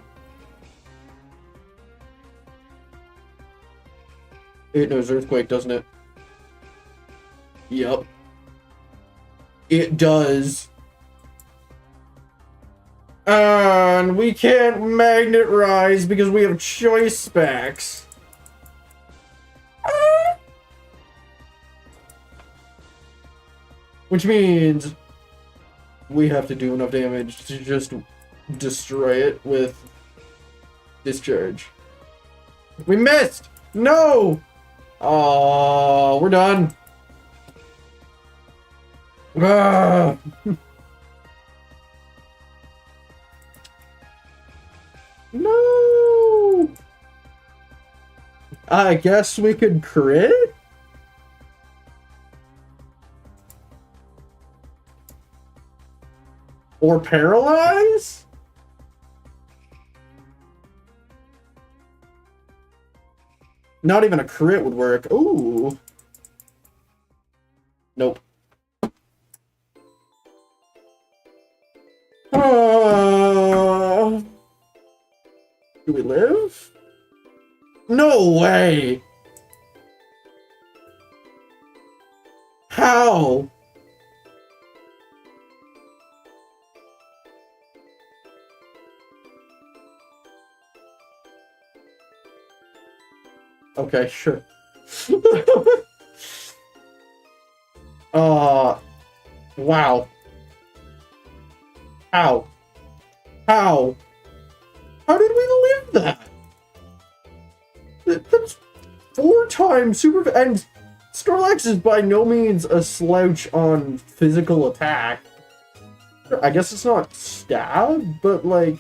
A: It knows Earthquake, doesn't it? Yep. It does. And we can't Magnet Rise because we have Choice Specs. Which means we have to do enough damage to just destroy it with Discharge. We missed! No! Oh, we're done. No! I guess we could crit? Or paralyze? Not even a crit would work. Ooh. Nope. Do we live? No way! How? Okay, sure. Wow. How? How? How did we live that? That's 4 times super... And Snorlax is by no means a slouch on physical attack. I guess it's not stab, but, like,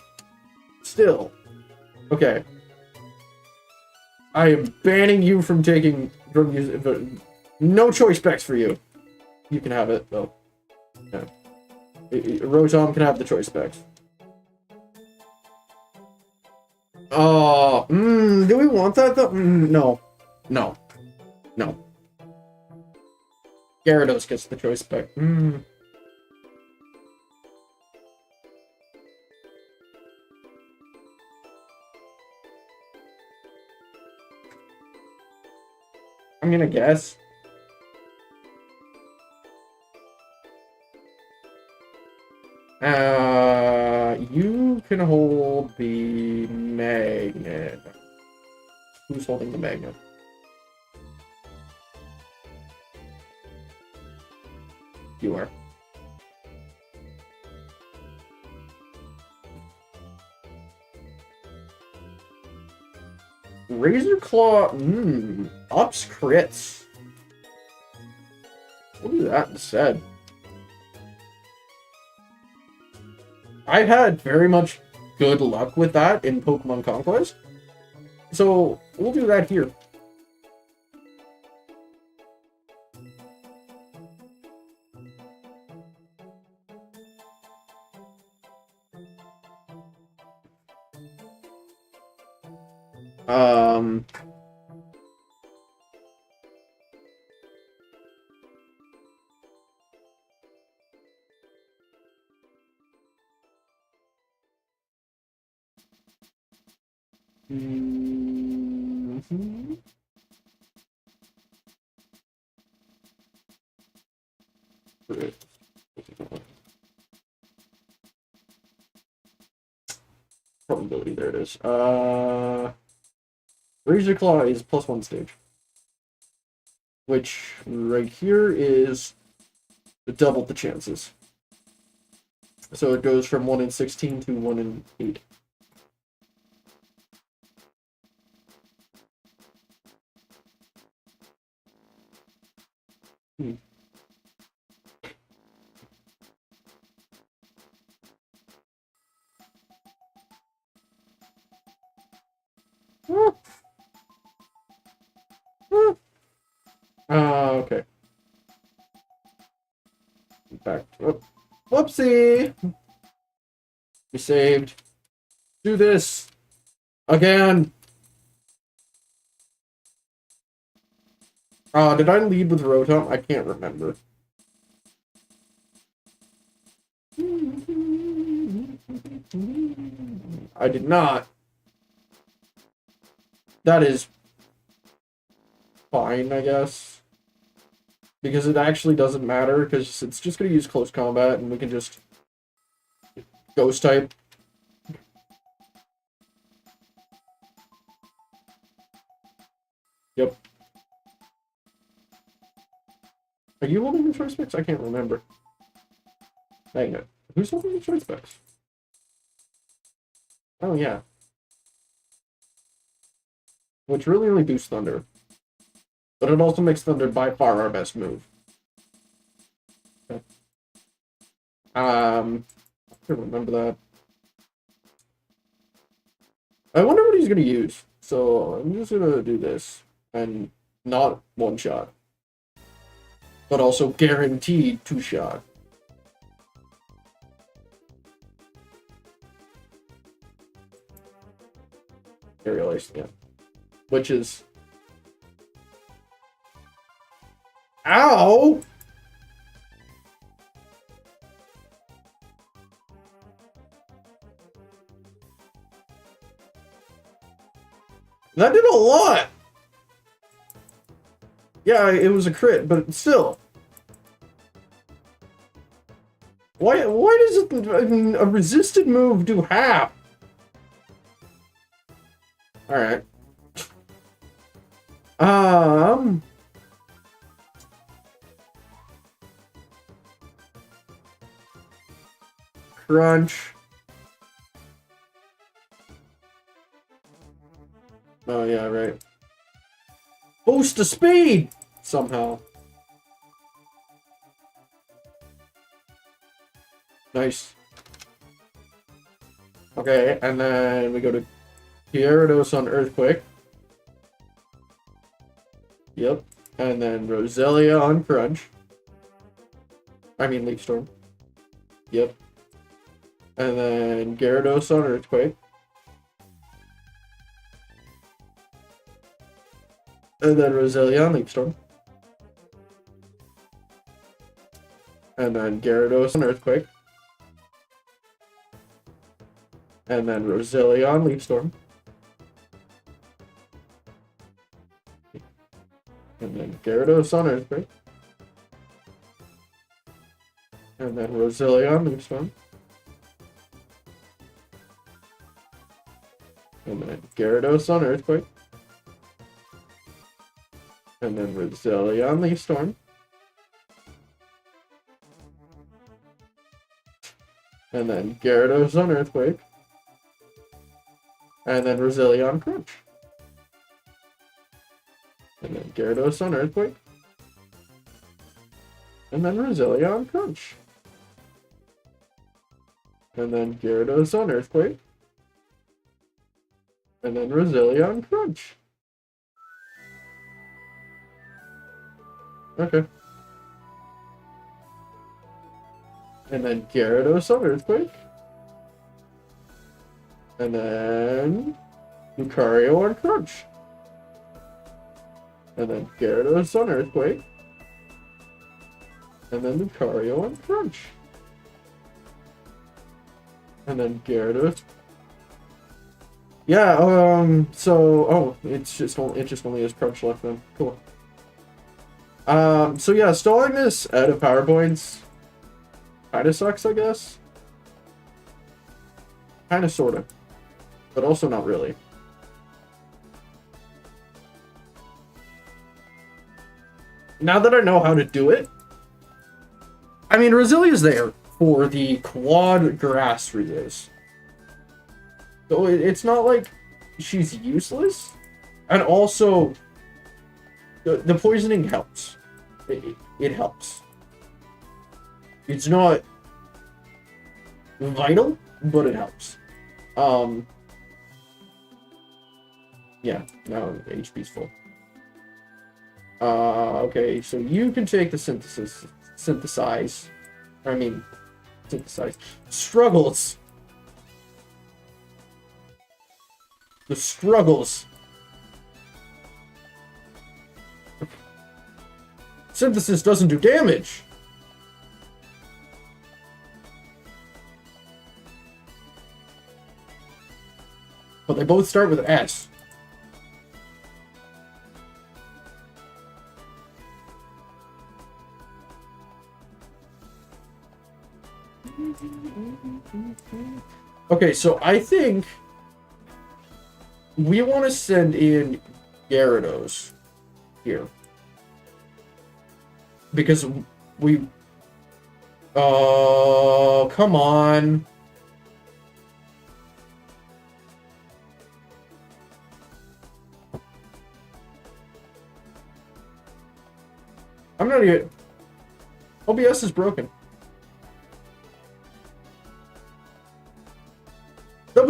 A: still. Okay. I am banning you from taking... from using... No choice specs for you. You can have it, though. Yeah. Rotom can have the choice specs. Oh, do we want that, though? No. No. No. Gyarados gets the choice spec. I'm gonna guess. You can hold the magnet. Who's holding the magnet? You are. Razor Claw, ups crits. We'll do that instead. I've had very much good luck with that in Pokemon Conquest. So, we'll do that here. Probability, there it is. Razor Claw is +1 stage. Which, right here, is double the chances. So it goes from 1 in 16 to 1 in 8. Okay. Back. Whoopsie! We saved. Do this! Again! Did I lead with Rotom? I can't remember. I did not. That is fine, I guess. Because it actually doesn't matter, because it's just going to use close combat, and we can just ghost type. Yep. Are you holding the choice specs? I can't remember. Magnet. Who's holding the choice specs? Oh, yeah. Which really only boosts Thunder. But it also makes Thunder by far our best move. Okay. I can remember that. I wonder what he's gonna use. So I'm just gonna do this and not one shot, but also guaranteed two shot. Aerial Ace, yeah. Which is... Ow! That did a lot! Yeah, it was a crit, but still. Why does a resisted move do half? Alright. Crunch. Oh, yeah, right. Boost the speed! Somehow. Nice. Okay, and then we go to Gyarados on Earthquake. Yep. And then Roselia on Crunch. I mean Leaf Storm. Yep. And then Gyarados on Earthquake. And then Roselia on Leaf Storm. And then Gyarados on Earthquake. And then Roselia on Leaf Storm. And then Gyarados on Earthquake. And then Roselia on Leaf Storm. And then Gyarados on Earthquake. And then Roselia on Leaf Storm. And then Gyarados on Earthquake. And then Roselia on Crunch. And then Gyarados on Earthquake. And then Roselia on Crunch. And then Gyarados on Earthquake. And then Roselia on Crunch. Okay. And then Gyarados on Earthquake. And then Lucario on Crunch. And then Gyarados on Earthquake. And then Lucario on Crunch. And then Gyarados. Yeah, it just only has Crunch left then. Cool. So yeah, stalling this out of power points kinda sucks, I guess. Kinda sorta. But also not really. Now that I know how to do it, I mean, Roselia's there for the quad grass resist. So it's not like she's useless. And also, the poisoning helps. It helps. It's not vital, but it helps. Yeah, now HP's full. Okay, so you can take the synthesize. Struggles. The struggles. Synthesis doesn't do damage. But they both start with S. Okay, so I think we want to send in Gyarados here. Because we... Oh, come on. I'm not even... OBS is broken.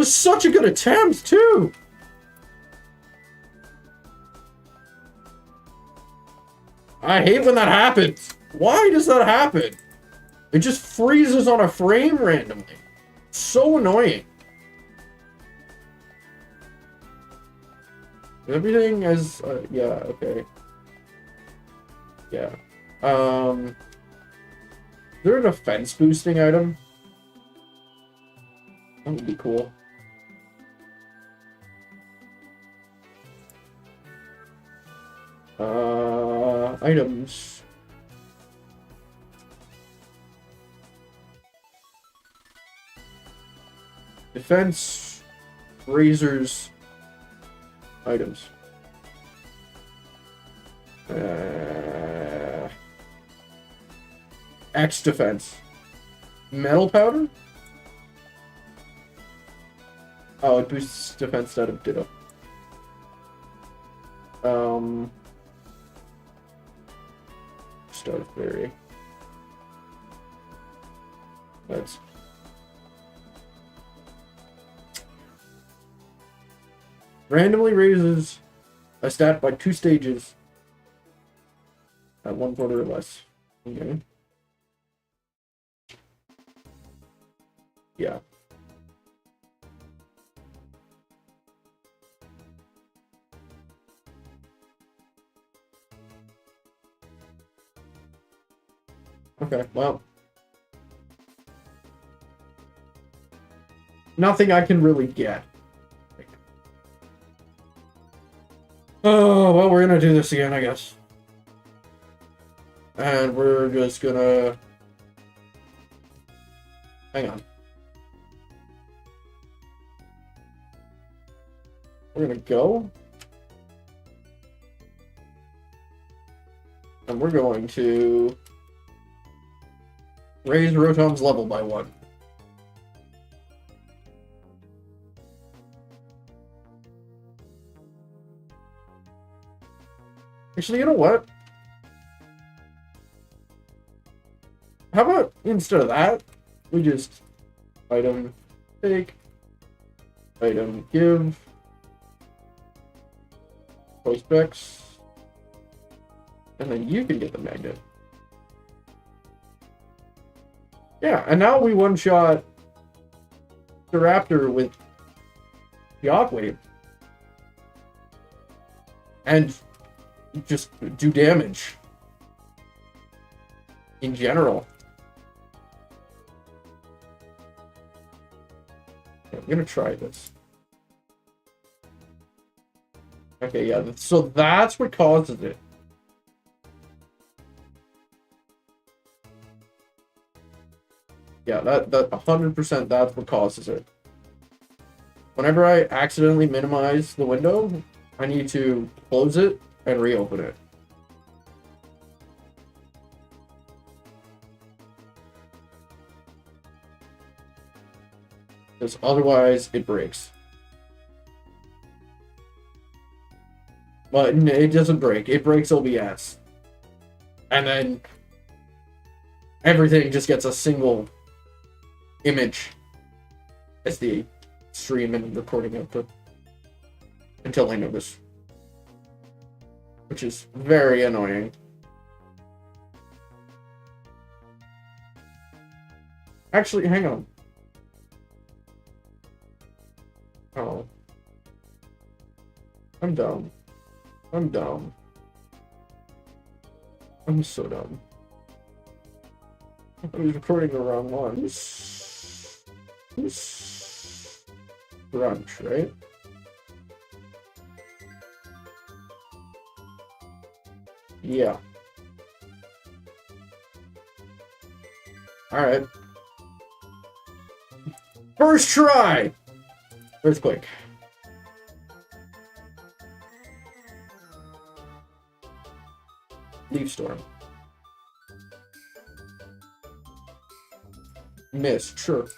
A: was such a good attempt, too! I hate when that happens. Why does that happen? It just freezes on a frame randomly. So annoying. Everything as, yeah, okay. Yeah. Is there a defense boosting item? That would be cool. Items. Defense, razors, items. X defense. Metal powder? Oh, it boosts defense out of Ditto. Start Fairy. That's randomly raises a stat by 2 stages at 1/4 or less. Okay. Yeah. Okay, well. Nothing I can really get. Oh, well, we're gonna do this again, I guess. And we're just gonna... Hang on. We're gonna go. And we're going to... raise Rotom's level by 1. Actually, you know what? How about instead of that, we just item take, item give, post specs, and then you can get the magnet. Yeah, and now we one-shot the Raptor with Shockwave. And just do damage. In general. I'm gonna try this. Okay, yeah, so that's what causes it. Yeah, that 100% that's what causes it. Whenever I accidentally minimize the window, I need to close it and reopen it. Because otherwise it breaks. But it doesn't break. It breaks OBS. And then everything just gets a single image as the stream and recording output. Until I notice. Which is very annoying. Actually, hang on. Oh. I'm dumb. I'm dumb. I'm so dumb. I was recording the wrong one. Brunch, right? Yeah. Alright. First try! Earthquake. Leaf storm. Miss, sure.